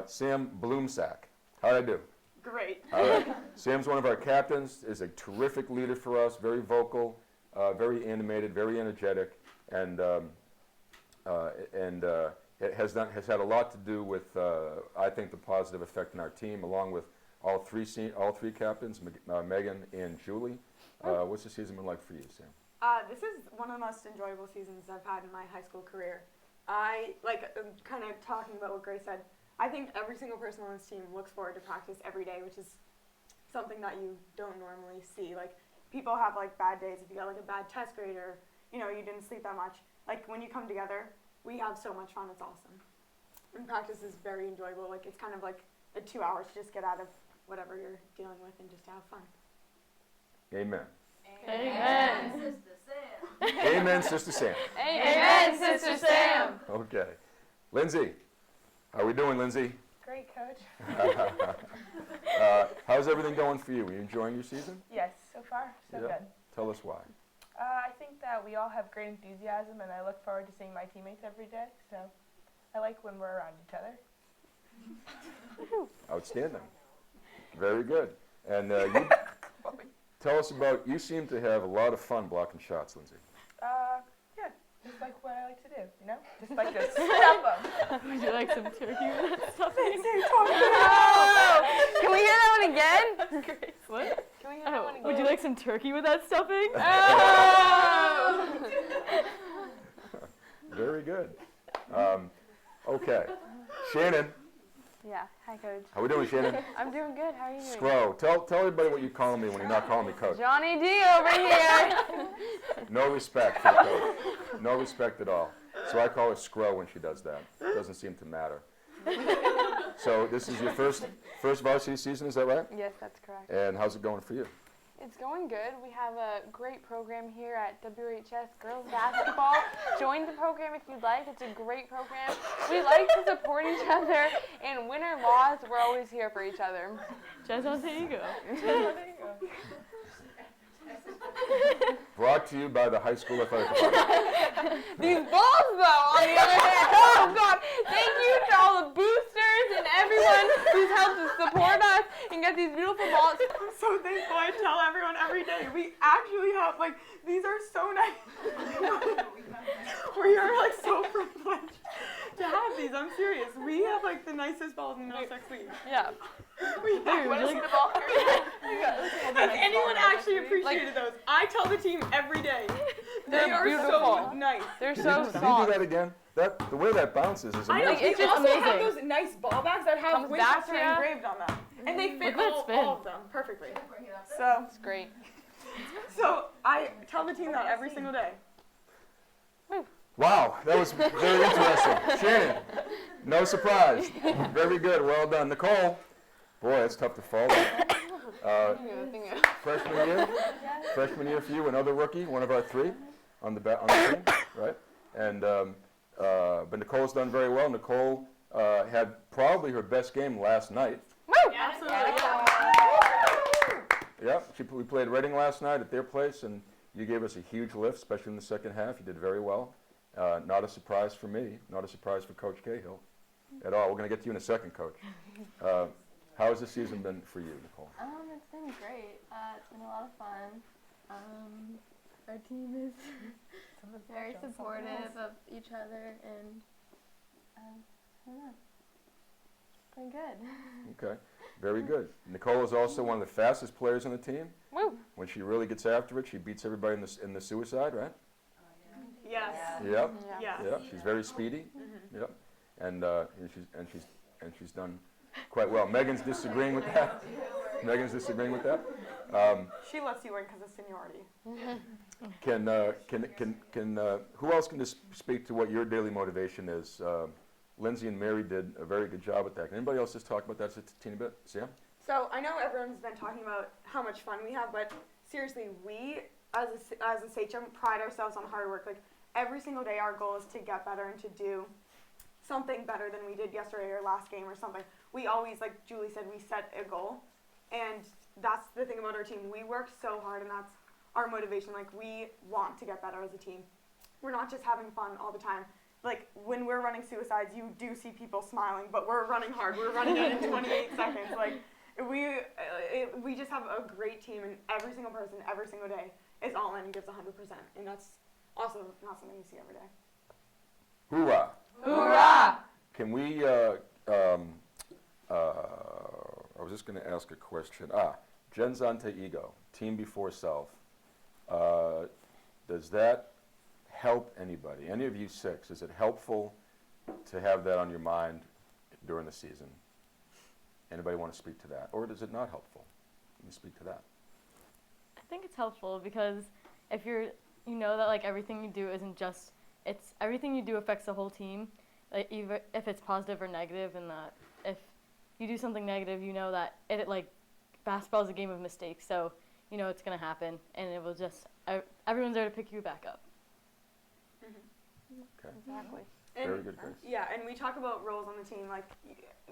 Sam Bloomsack, how'd I do? Great. All right. Sam's one of our captains, is a terrific leader for us, very vocal, very animated, very energetic, and it has had a lot to do with, I think, the positive effect in our team, along with all three captains, Megan and Julie. What's the season been like for you, Sam? This is one of the most enjoyable seasons I've had in my high school career. Kind of talking about what Grace said, I think every single person on this team looks forward to practice every day, which is something that you don't normally see. Like, people have like bad days if you got like a bad test grade or, you didn't sleep that much. Like, when you come together, we have so much fun. It's awesome. And practice is very enjoyable. Like it's kind of like 2 hours to just get out of whatever you're dealing with and just to have fun. Amen. Amen. Amen, Sister Sam. Amen, Sister Sam. Okay. Lindsay, how we doing, Lindsay? Great, Coach. How's everything going for you? Are you enjoying your season? Yes, so far, so Yeah. good. Tell us why. I think that we all have great enthusiasm, and I look forward to seeing my teammates every day. So I like when we're around each other. Outstanding. Very good. And you tell us about, you seem to have a lot of fun blocking shots, Lindsay. Yeah, just like what I like to do, you know? Just like to stuff them. Would you like some turkey with that stuffing? Can we hear that one again? What? Can we hear that one again? Would you like some turkey with that stuffing? Very good. Okay. Shannon, Yeah. Hi, Coach. how we doing, Shannon? I'm doing good. How are you doing? Scro. Tell everybody what you call me when you're not calling me coach. Johnny D over here. No respect for the coach. No respect at all. So I call her Scro when she does that. Doesn't seem to matter. So this is your first varsity season, is that right? Yes, that's correct. And how's it going for you? It's going good. We have a great program here at WHS Girls Basketball. Join the program if you'd like. It's a great program. We like to support each other, and win or loss, we're always here for each other. Just how you go. Brought to you by the high school athletic department. These balls, though, on the other hand, oh God, thank you to all the boosters and everyone who's helped to support us and get these beautiful balls. I'm so thankful. I tell everyone every day. We actually have these are so nice. We are so privileged to have these. I'm serious. We have the nicest balls in Middlesex League. Yeah. We have. Has anyone actually appreciated those? I tell the team every day. They They're are beautiful. so nice. They're Can so you do soft. that again? The way that bounces is I know. amazing. It's We just also have amazing. those nice ball bags that have Comes back Winchester to ya. engraved on them, and they fit Look at that all spin. of them perfectly. So It's great. I tell the team that every single day. Wow, that was very interesting. Shannon, no surprise. Very good, well done. Nicole, boy, that's tough to follow. Freshman year for you, another rookie, one of our three on the team, right? And but Nicole's done very well. Nicole had probably her best game last night. Yeah, we played Reading last night at their place, and you gave us a huge lift, especially in the second half. You did very well. Not a surprise for me, not a surprise for Coach Cahill at all. We're going to get to you in a second, Coach. How has the season been for you, Nicole? It's been great. It's been a lot of fun. Our team is very supportive of each other, and I don't know. It's been good. Okay, very good. Nicole is also one of the fastest players on the team. Woo. When she really gets after it, she beats everybody in the suicide, right? Yes. Yep. Yes. Yep. She's very speedy. Yep. And she's done quite well. Megan's disagreeing with that. Megan's disagreeing with that. She lets you in because of seniority. Who else can just speak to what your daily motivation is? Lindsay and Mary did a very good job with that. Can anybody else just talk about that just a teeny bit? Sam? So I know everyone's been talking about how much fun we have, but seriously, we as a Sachem pride ourselves on hard work. Every single day, our goal is to get better and to do something better than we did yesterday or last game or something. We always, like Julie said, we set a goal, and that's the thing about our team. We work so hard, and that's our motivation. We want to get better as a team. We're not just having fun all the time. When we're running suicides, you do see people smiling, but we're running hard. We're running it in 28 seconds. We just have a great team, and every single person, every single day, is all in and gives 100%, and that's also not something you see every day. Hoorah! Hoorah! Can we, I was just going to ask a question. Gens ante ego, team before self. Does that help anybody? Any of you six, is it helpful to have that on your mind during the season? Anybody want to speak to that? Or is it not helpful? Let me speak to that. I think it's helpful because if you know that everything you do isn't just it's everything you do affects the whole team, like either if it's positive or negative, and that if you do something negative, you know that basketball is a game of mistakes, so you know it's gonna happen, and it will just everyone's there to pick you back up. Okay. Exactly. And, Very good, Grace. Yeah, and we talk about roles on the team. Like,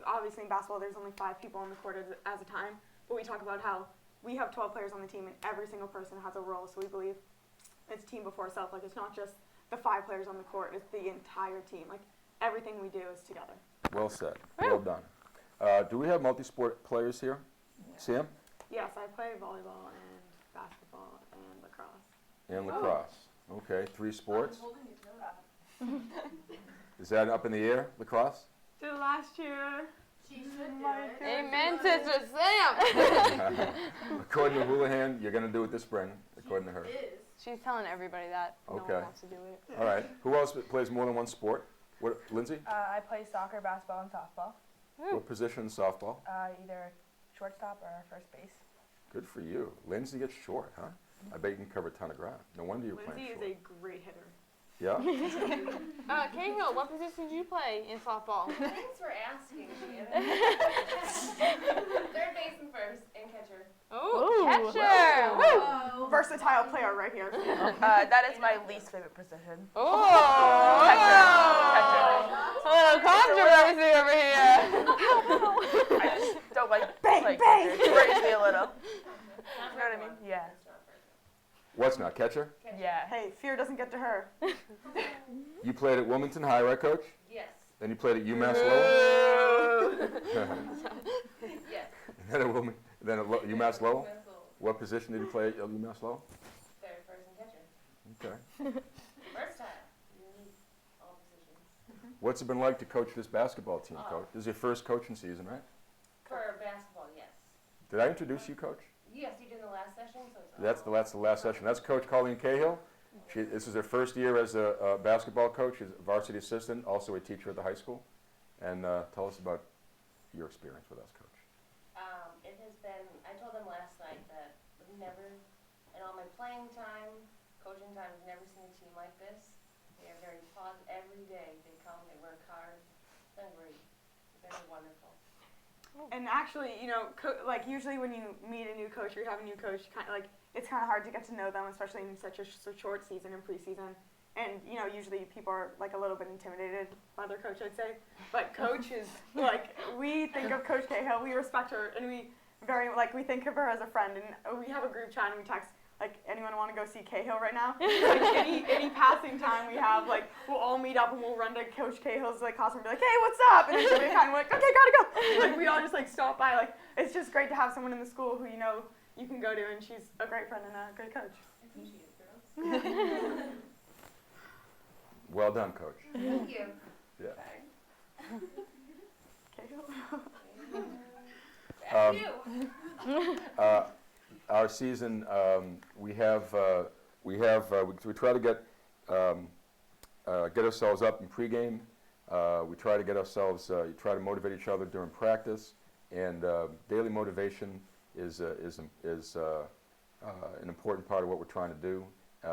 obviously in basketball, there's only 5 people on the court as a time. But we talk about how we have 12 players on the team, and every single person has a role. So we believe it's team before self. Like, it's not just the 5 players on the court; it's the entire team. Like, everything we do is together. Well said. Well done. Do we have multi-sport players here? Sam? Yes, I play volleyball and basketball and lacrosse. And lacrosse. Okay, 3 sports. Is that up in the air, lacrosse? Did it last year. She should do it. Amen, Sister Sam. According to Houlihan, you're going to do it this spring, according to her. She's telling everybody that. No Okay. one wants to do it. All right. Who else plays more than one sport? What, Lindsay? I play soccer, basketball, and softball. What position in softball? Either shortstop or first base. Good for you. Lindsay gets short, huh? I bet you can cover a ton of ground. No wonder you're Lindsay playing is short. a great hitter. Yeah? Cahill, what position do you play in softball? Thanks for asking, Shannon. Third base and first, and catcher. Oh, catcher! Woo! Versatile player right here. That is my least favorite position. Oh! Catcher. A little controversy over here. I just don't like Bang, playing bang. catcher. It worries me a little. You know what I mean? Yeah. What's not, catcher? Yeah. Hey, fear doesn't get to her. You played at Wilmington High, right, Coach? Yes. Then you played at UMass Lowell? Yes. Then at UMass Lowell? What position did you play at UMass Lowell? Third, first, and catcher. Okay. Versatile. You need all positions. What's it been like to coach this basketball team, Coach? This is your first coaching season, right? For basketball, yes. Did I introduce you, Coach? Yes, you did in the last session, so it's That's the last session. That's Coach Colleen Cahill. This is her first year as a basketball coach. She's a varsity assistant, also a teacher at the high school. And tell us about your experience with us, Coach. It has been, I told them last night that I've never, in all my playing time, coaching time, I've never seen a team like this. They are very positive. Every day they come, they work hard. It's been great. It's been wonderful. And actually, you know, like usually when you meet a new coach or you have a new coach, it's kind of hard to get to know them, especially in such a short season and preseason. And you know, usually people are like a little bit intimidated by their coach, I'd say. But Coach is like, we think of Coach Cahill, we respect her, and we think of her as a friend. And we have a group chat and we text, like, anyone want to go see Cahill right now? Like, any passing time we have, like, we'll all meet up and we'll run to Coach Cahill's like classroom and be like, hey, what's up? And then she'll be kind of like, okay, gotta go. Like, we all just like stop by. Like, it's just great to have someone in the school who you know you can go to, and she's a great friend and a great coach. I appreciate it, girls. Well done, Coach. Thank you. Yeah. Cahill. Back to you. Our season, we try to get ourselves up in pregame. We try to get ourselves, try to motivate each other during practice, and daily motivation is an important part of what we're trying to do,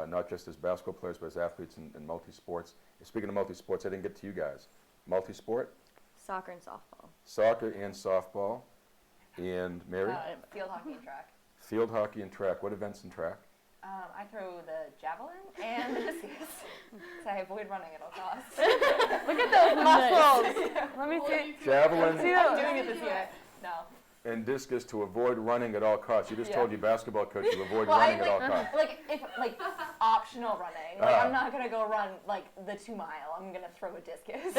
not just as basketball players, but as athletes in multi-sports. Speaking of multi-sports, I didn't get to you guys. Multi-sport? Soccer and softball. Soccer and softball. And Mary? Field hockey and track. Field hockey and track. What events in track? I throw the javelin and the discus. So I avoid running at all costs. Look at those muscles. Let me see. Javelin See I'm those? doing it this year. No. and discus to avoid running at all costs. You just told your basketball coach to avoid Well, running at all costs. if optional running. Like I'm not gonna go run like the 2 mile. I'm gonna throw a discus.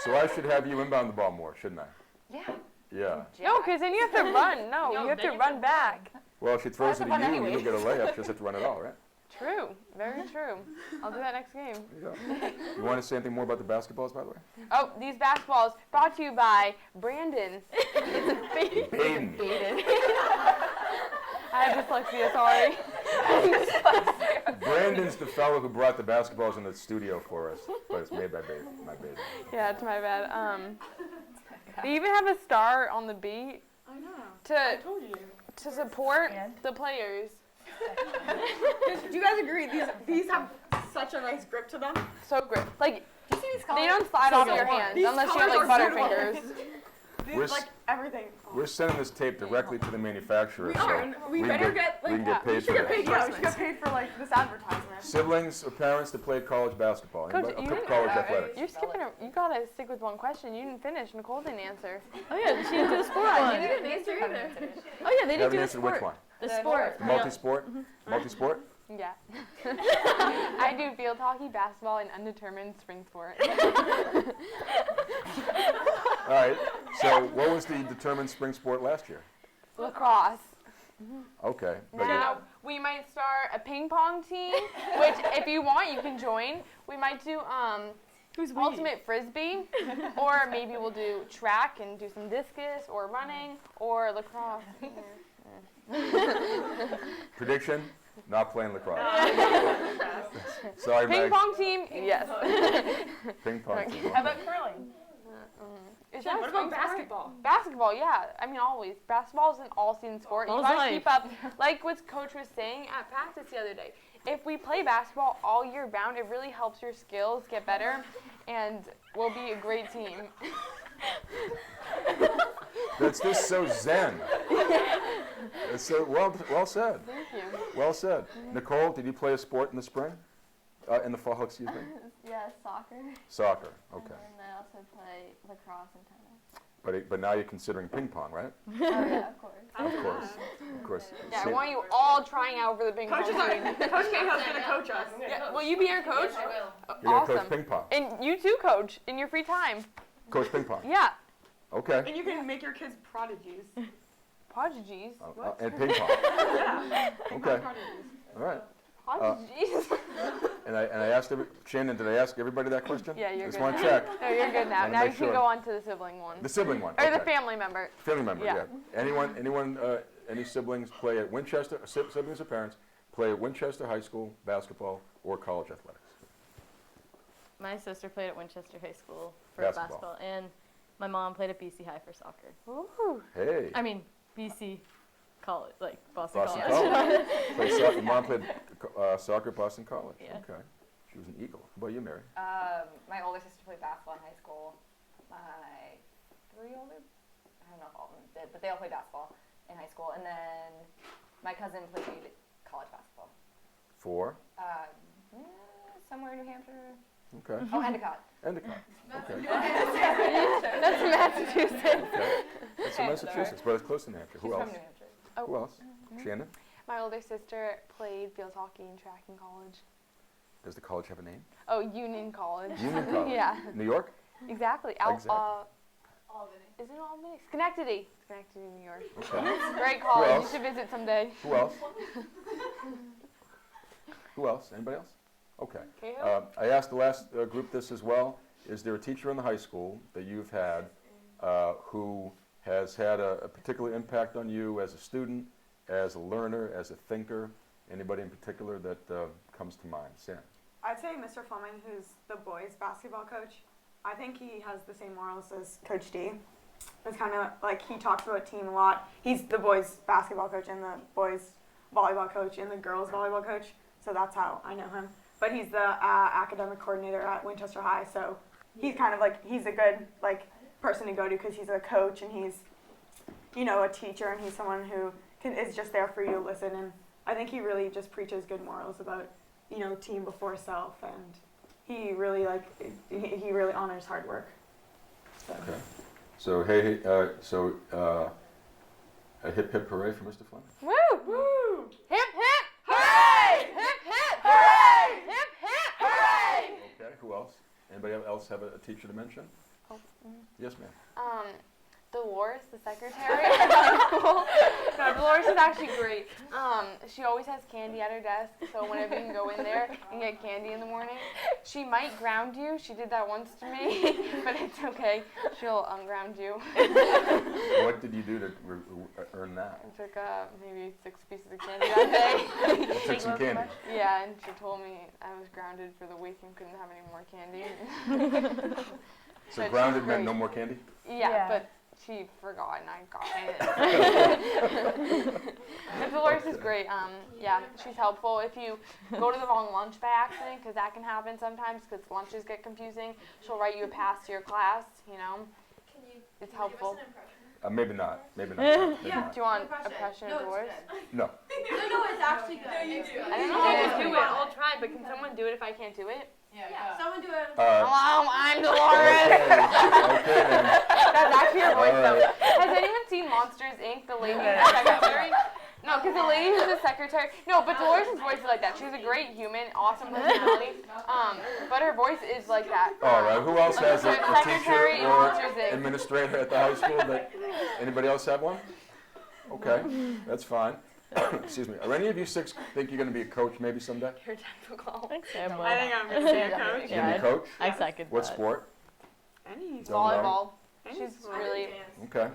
So I should have you inbound the ball more, shouldn't I? Yeah. Yeah. No, because then you have to run. No, you have to run back. Well, if she throws it Well, at that's you, fun you don't get a layup. She just have to run it all, right? True. Very true. I'll do that next game. Yeah. You want to say anything more about the basketballs, by the way? Oh, these basketballs brought to you by Brandon. Baden. I have dyslexia, sorry. Brandon's the fellow who brought the basketballs in the studio for us, but it's made by Baden. My Baden. Yeah, it's my bad. They even have a star on the beat I know. I told you. to support the players. Do you guys agree? These have such a nice grip to them. So great. Like, Do you see these they colors? don't slide over So your fun. hands These unless you have colors like are butterfingers. These, We're like everything. We're sending this tape directly to the manufacturer, We so are, and we can better get we like can get we paid should for get this. paid. Yeah, we should get paid for like this advertisement. Siblings or parents that played college basketball. Coach, Anybody? you Or didn't- college athletics. You're skipping. You gotta stick with one question. You didn't finish. Nicole didn't answer. Oh yeah, she didn't do the sport one. didn't answer either. Oh yeah, they You didn't haven't do the answered which sport. one? The sport. The multi-sport? Multi-sport? Yeah. I do field hockey, basketball, and undetermined spring sport. All right. So what was the determined spring sport last year? Lacrosse. Okay. But Now we might start a ping pong team, which if you want you can join. We might do Who's we? ultimate frisbee, or maybe we'll do track and do some discus or running or lacrosse. prediction? Not playing lacrosse. Sorry, Ping Meg. pong team, yes. Ping pong team. How about curling? Is Yeah, that what spring about sport? basketball? Basketball, yeah. I mean, always. Basketball is an all-season sport. You Ball's gotta life. keep up. Like what Coach was saying at practice the other day. If we play basketball all year round, it really helps your skills get better, and we'll be a great team. That's just so zen. It's so well said. Thank you. Well said. Nicole, did you play a sport in the spring? In the fall, excuse me. Yeah, soccer. Soccer. Okay. And then I also play lacrosse and tennis. But now you're considering ping pong, right? Oh yeah, of course. Of course. Of course. Yeah, I See- want you all crying out for the ping pong Coach team. Coach Cahill's gonna coach us. Yeah, will you be our coach? I will. You're gonna Awesome. coach ping pong. And you too, Coach, in your free time. Coach ping pong. Yeah. Okay. And you can make your kids prodigies. Prodigies. And ping pong. Yeah. Okay. Prodigies. All right. Prodigies. And I asked Shannon, did I ask everybody that question? Yeah, you're Just good. want to check. No, you're good now. Wanna Now make you can sure. go on to the sibling one. The sibling one. Or Okay. the family member. Family member, Yeah. yeah. Anyone, any siblings play at Winchester, siblings or parents, play at Winchester High School basketball or college athletics? My sister played at Winchester High School for Basketball. basketball, and my mom played at BC High for soccer. Ooh. Hey. I mean, BC College, like Boston, Boston College. College. Played soccer. Mom played soccer at Boston College. Yeah. Okay. She was an Eagle. How about you, Mary? My older sister played basketball in high school. My three older, I don't know if all of them did, but they all played basketball in high school. And then my cousin played college basketball. Four. Somewhere in New Hampshire. Okay. Oh, Endicott. Endicott. Okay. That's Massachusetts. Okay. That's in Massachusetts, but it's close to New Hampshire. Who She's else? from New Hampshire. Who else? Shannon? My older sister played field hockey and track in college. Does the college have a name? Oh, Union College. Union College. Yeah, New York? exactly. Exactly. Is it Albany? Schenectady. Schenectady, New York. Okay. Great college. You else? should visit someday. Who else? Who else? Anybody else? Okay. Cahill? I asked the last group this as well. Is there a teacher in the high school that you've had who has had a particular impact on you as a student, as a learner, as a thinker? Anybody in particular that comes to mind? Sam? I'd say Mr. Fleming, who's the boys basketball coach. I think he has the same morals as Coach D. It's kind of like he talks about team a lot. He's the boys basketball coach and the boys volleyball coach and the girls volleyball coach. So that's how I know him. But he's the academic coordinator at Winchester High. So he's kind of like, he's a good like person to go to because he's a coach and he's, you know, a teacher and he's someone who is just there for you to listen. And I think he really just preaches good morals about, you know, team before self, and he really he really honors hard work. So. Okay. So a hip hip hooray for Mr. Fleming. Woo! Woo! Hip hip! Hooray! Hip hip! Hooray! Hip hip! Hooray! Okay. Who else? Anybody else have a teacher to mention? Oh, Yes, ma'am. Dolores, the secretary at high school. No, Dolores is actually great. She always has candy at her desk, so whenever you can go in there and get candy in the morning. She might ground you. She did that once to me, but it's okay. She'll unground you. What did you do to earn that? I took maybe 6 pieces of candy that day. You took some candy. Yeah, and she told me I was grounded for the week and couldn't have any more candy. So But grounded she's meant great. no more candy? Yeah, Yeah. but she forgot and I got it. But Dolores is great. Yeah, she's helpful. If you go to the wrong lunch by accident, because that can happen sometimes, because lunches get confusing, she'll write you a pass to your class. You know, it's helpful. Maybe not. Maybe not. Maybe Do not. you want impression of Dolores? No. No, it's actually good. No, you do. I don't know if I can do it. I'll try, but can someone do it if I can't do it? Yeah, someone do it. Hello, I'm Dolores. Okay then. That's actually her voice, All though. right. Has anyone seen Monsters, Inc., the lady who's the secretary? No, because the lady who's the secretary. No, but Dolores' voice is like that. She's a great human, awesome personality. But her voice is like that. All right. Who else has a Secretary teacher in or Monsters, Inc. administrator at the high school? Anybody else have one? Okay, that's fine. Excuse me. Are any of you 6 think you're going to be a coach maybe someday? You're difficult. I think I'm going to be a coach. You're going to be a coach? I second What that. sport? Any. Don't know. Volleyball. She's really. Okay.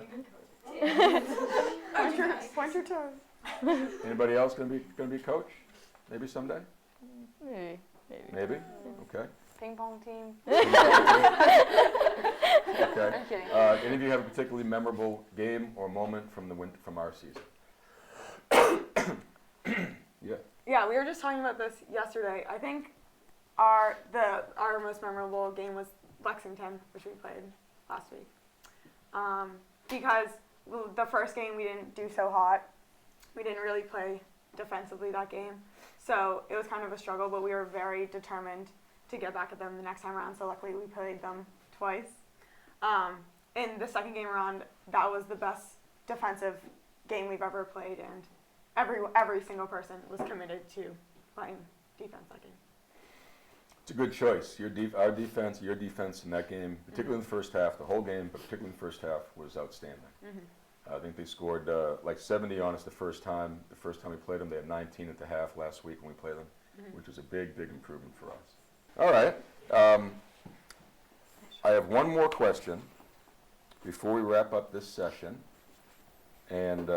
Point your toes. Anybody else going to be a coach? Maybe someday? Maybe. Maybe? Okay. Ping pong team. Okay. I'm kidding. Any of you have a particularly memorable game or moment from our season? Yeah. Yeah, we were just talking about this yesterday. I think our most memorable game was Lexington, which we played last week. Because the first game we didn't do so hot. We didn't really play defensively that game. So it was kind of a struggle, but we were very determined to get back at them the next time around. So luckily we played them twice. In the second game around, that was the best defensive game we've ever played, and every single person was committed to playing defense that game. It's a good choice. Our defense, your defense in that game, particularly in the first half, the whole game, but particularly in the first half, was outstanding. I think they scored like 70 on us the first time. The first time we played them, they had 19 at the half last week when we played them, which was a big, big improvement for us. All right. I have one more question before we wrap up this session, and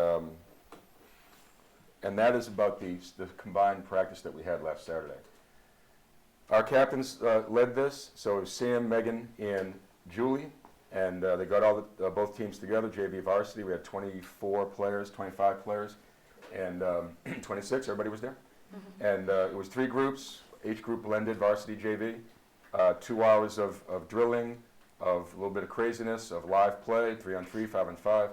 that is about the combined practice that we had last Saturday. Our captains led this, so it was Sam, Megan, and Julie, and they got both teams together, JV Varsity. We had 24 players, 25 players, and 26, everybody was there. And it was 3 groups, each group blended, Varsity, JV, 2 hours of drilling, of a little bit of craziness, of live play, 3-on-3, 5-on-5.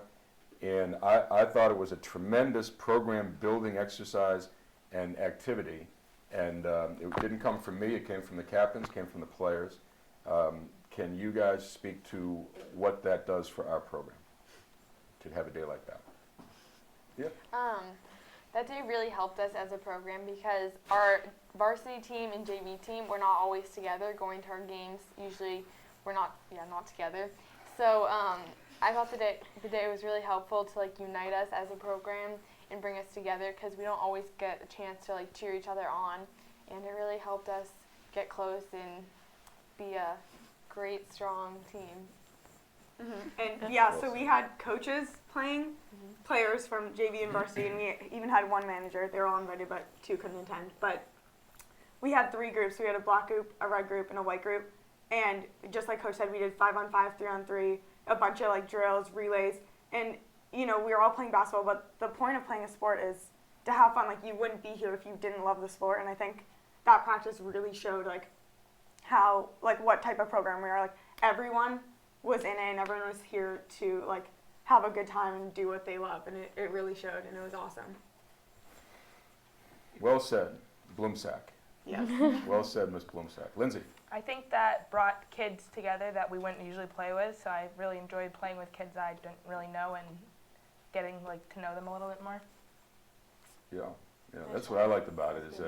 And I thought it was a tremendous program building exercise and activity. And it didn't come from me, it came from the captains, came from the players. Can you guys speak to what that does for our program, to have a day like that? Yeah. That day really helped us as a program because our varsity team and JV team, we're not always together going to our games. Usually we're not together. So I thought the day was really helpful to unite us as a program and bring us together because we don't always get a chance to cheer each other on, and it really helped us get close and be a great, strong team. And yeah, so we had coaches playing, players from JV and varsity, and we even had one manager. They were all invited, but 2 couldn't attend. But we had 3 groups. We had a black group, a red group, and a white group. And just like Coach said, we did 5-on-5, 3-on-3, a bunch of drills, relays, and we were all playing basketball. But the point of playing a sport is to have fun. You wouldn't be here if you didn't love the sport. And I think that practice really showed how what type of program we are. Everyone was in it, and everyone was here to have a good time and do what they love, and it really showed, and it was awesome. Well said, Bloomsack. Yes. Well said, Miss Bloomsack. Lindsay. I think that brought kids together that we wouldn't usually play with, so I really enjoyed playing with kids I didn't really know and getting to know them a little bit more. Yeah, that's what I liked about it is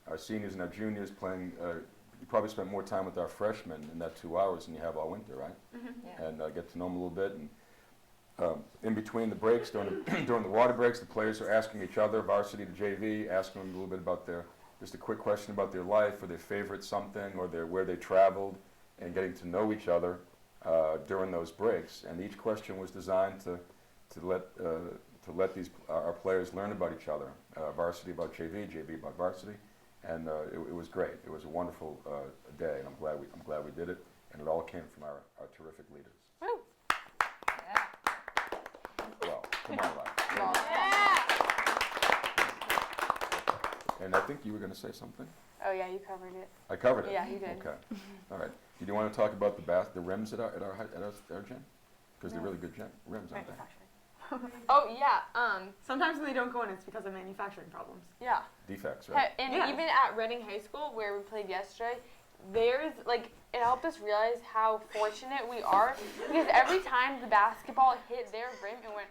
our seniors and our juniors playing. You probably spent more time with our freshmen in that 2 hours than you have all winter, right? Yeah. And get to know them a little bit. And in between the breaks, during the water breaks, the players are asking each other, varsity to JV, asking them a little bit about just a quick question about their life or their favorite something or where they traveled, and getting to know each other during those breaks. And each question was designed to let our players learn about each other. Varsity about JV, JV about varsity. And it was great. It was a wonderful day, and I'm glad we did it. And it all came from our terrific leaders. Woo! Yeah. Come on, Lex. And I think you were going to say something? Oh yeah, you covered it. I covered it? Yeah, you did. Okay. All right. Did you want to talk about the rims at our gym? Because they're really good rims, aren't they? Oh yeah. Sometimes when they don't go in, it's because of manufacturing problems. Yeah. Defects, right? And Yeah. even at Reading High School, where we played yesterday, there's like it helped us realize how fortunate we are because every time the basketball hit their rim, it went.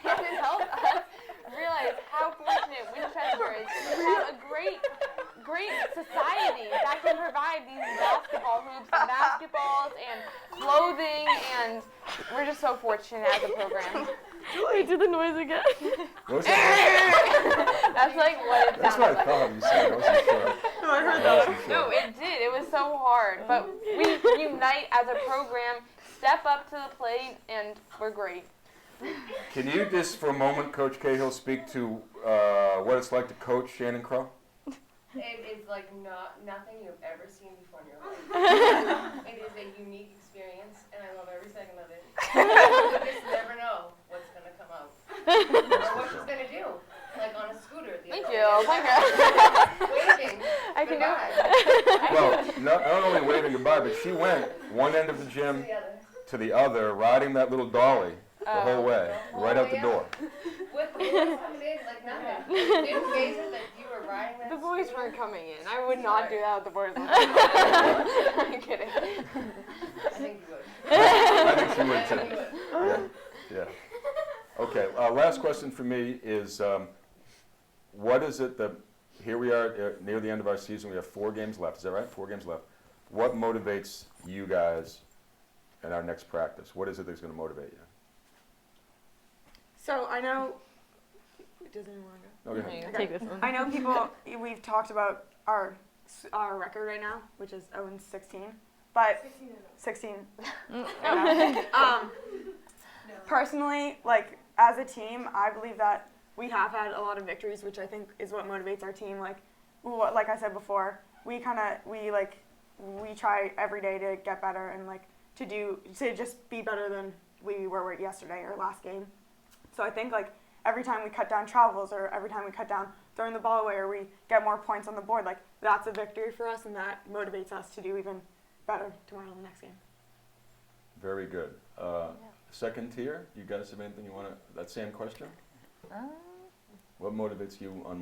And it helped us realize how fortunate Winchester is to have a great society that can provide these basketball hoops and basketballs and clothing, and we're just so fortunate as a program. Wait, do the noise again. What was that? That's like what it That's sounded what I like. thought you said. I wasn't sure. No, I heard I that. wasn't sure. No, it did. It was so hard. But we unite as a program, step up to the plate, and we're great. Can you just, for a moment, Coach Cahill, speak to what it's like to coach Shannon Crow? It is like nothing you've ever seen before in your life. It is a unique experience, and I love every second of it. You just never know what's going to come out. Or what she's going to do. Like on a scooter. Thank you. Thank you. Waving. I can do Goodbye. it. Well, not only waving goodbye, but she went one end of the gym The other. to the other, riding that little dolly the whole way, right out the door. With the boys coming in, like nothing. Didn't phase it that you were riding that The boys scooter? weren't coming in. I would not do that with the boys. I'm kidding. I think you would. I think she would I too. think you would. Yeah. Okay. Last question for me is, what is it that here we are near the end of our season? We have 4 games left. Is that right? 4 games left. What motivates you guys in our next practice? What is it that's going to motivate you? So I know. Does anyone want to go? Oh, go ahead. Take this one. I know people. We've talked about our record right now, which is 0-16, but 16. Personally, like as a team, I believe that we have had a lot of victories, which I think is what motivates our team. Like I said before, we try every day to get better and like to just be better than we were yesterday or last game. So I think like every time we cut down travels or every time we cut down throwing the ball away or we get more points on the board, like that's a victory for us and that motivates us to do even better tomorrow in the next game. Very good. Second tier, you guys have anything you want to? That same question. What motivates you on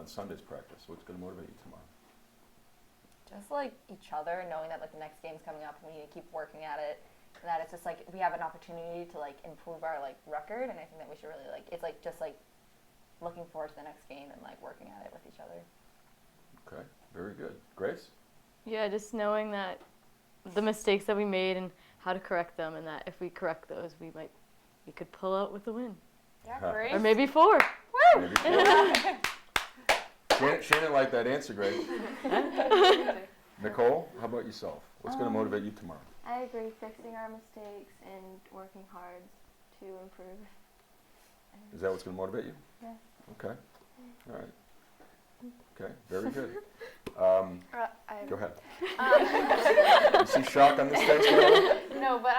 Sunday's practice? What's going to motivate you tomorrow? Just like each other, knowing that like the next game's coming up and we need to keep working at it. And that it's just like we have an opportunity to like improve our like record, and I think that we should really like it's like just like looking forward to the next game and like working at it with each other. Okay, very good. Grace? Yeah, just knowing that the mistakes that we made and how to correct them, and that if we correct those, we could pull out with a win, Yeah, great. or maybe 4. Maybe Shannon liked that answer, Grace. Nicole, how about yourself? What's going to motivate you tomorrow? I agree, fixing our mistakes and working hard to improve. Is that what's going to motivate you? Yeah. Okay. All right. Okay, very good. Go ahead. You see shock on this face? No, but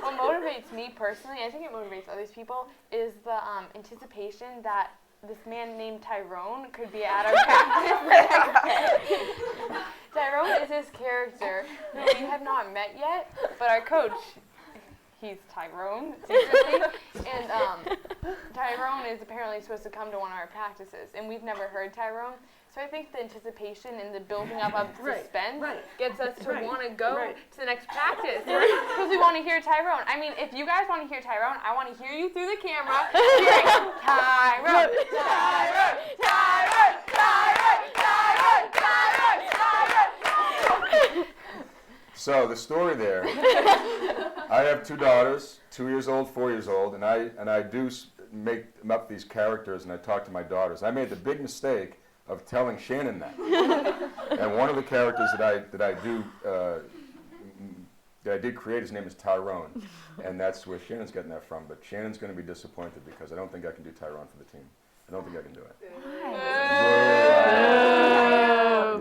what motivates me personally, I think it motivates other people, is the anticipation that this man named Tyrone could be at our practice the next day. Tyrone is his character who we have not met yet, but our coach, he's Tyrone secretly, and Tyrone is apparently supposed to come to one of our practices, and we've never heard Tyrone. So I think the anticipation and the building up of suspense gets us to want to go to the next practice because we want to hear Tyrone. I mean, if you guys want to hear Tyrone, I want to hear you through the camera hearing Tyrone, Tyrone, Tyrone, Tyrone, Tyrone, Tyrone, Tyrone. So the story there, I have 2 daughters, 2 years old, 4 years old, and I do make up these characters, and I talk to my daughters. I made the big mistake of telling Shannon that. And one of the characters that I did create, his name is Tyrone, and that's where Shannon's getting that from. But Shannon's going to be disappointed because I don't think I can do Tyrone for the team. I don't think I can do it.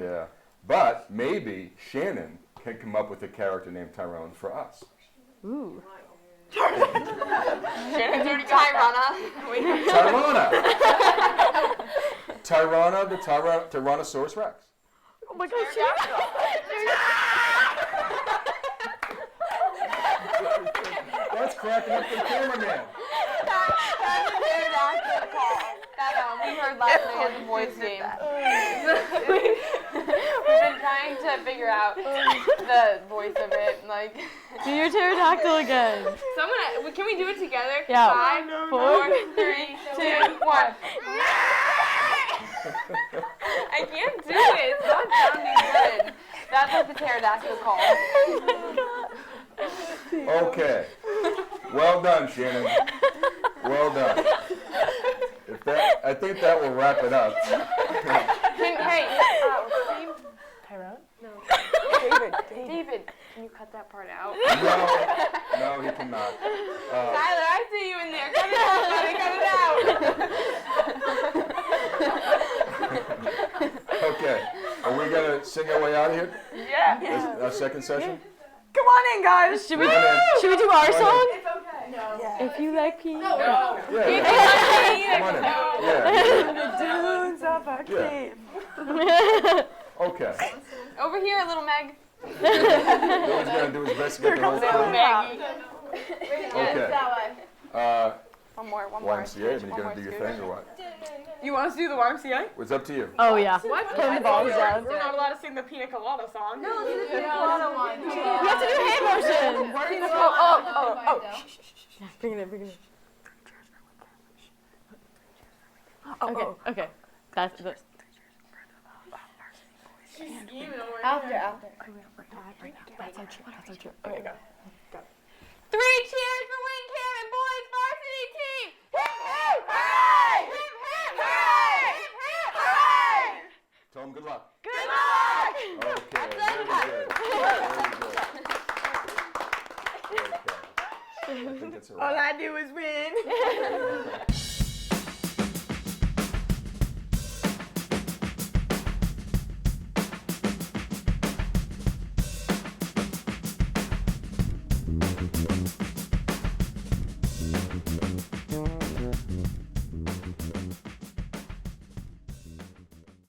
Yeah, but maybe Shannon can come up with a character named Tyrone for us. Ooh. Shannon's already got Tirana, the Tyrannosaurus Rex. Oh my gosh. That's cracking up the cameraman. That's a pterodactyl call. We heard last night at the boys' game. We've been trying to figure out the voice of it. Like, Do your pterodactyl again. can we do it together? Yeah. 5, 4, 3, 2, 1. I can't do it. It's not sounding good. That's what the pterodactyl call. Okay. Well done, Shannon. Well done. I think that will wrap it up. Tyrone? David, can you cut that part out? No, he cannot. Tyler, I see you in there. Cut it out, buddy. Cut it out. Okay. Are we going to sing our way out of here? Yeah. Our second session? Come on in, guys. Should we Come on in. do our song? It's okay. No. If you like pee. Yeah. Come on in. Yeah. The dunes of our cave. Okay. Over here, little Meg. Nobody's going to do his best to get the whole Little thing. Maggie. Okay. One more. YMCA, are you going to do your thing or what? You want us to do the YMCA? It's up to you. Oh yeah. What? Putting the balls down. We're not allowed to sing the Pina Colada song. You have to do hand motions. Oh. Yeah, bring it in. Okay. That's the. After. That's our trip. Okay, go. 3 cheers for Winchester and boys varsity team! Hip hip hooray! Hip hip hooray! Hip hip hooray! Tell him good luck. Good luck! Okay. Very good. I think that's all All right. I do is win.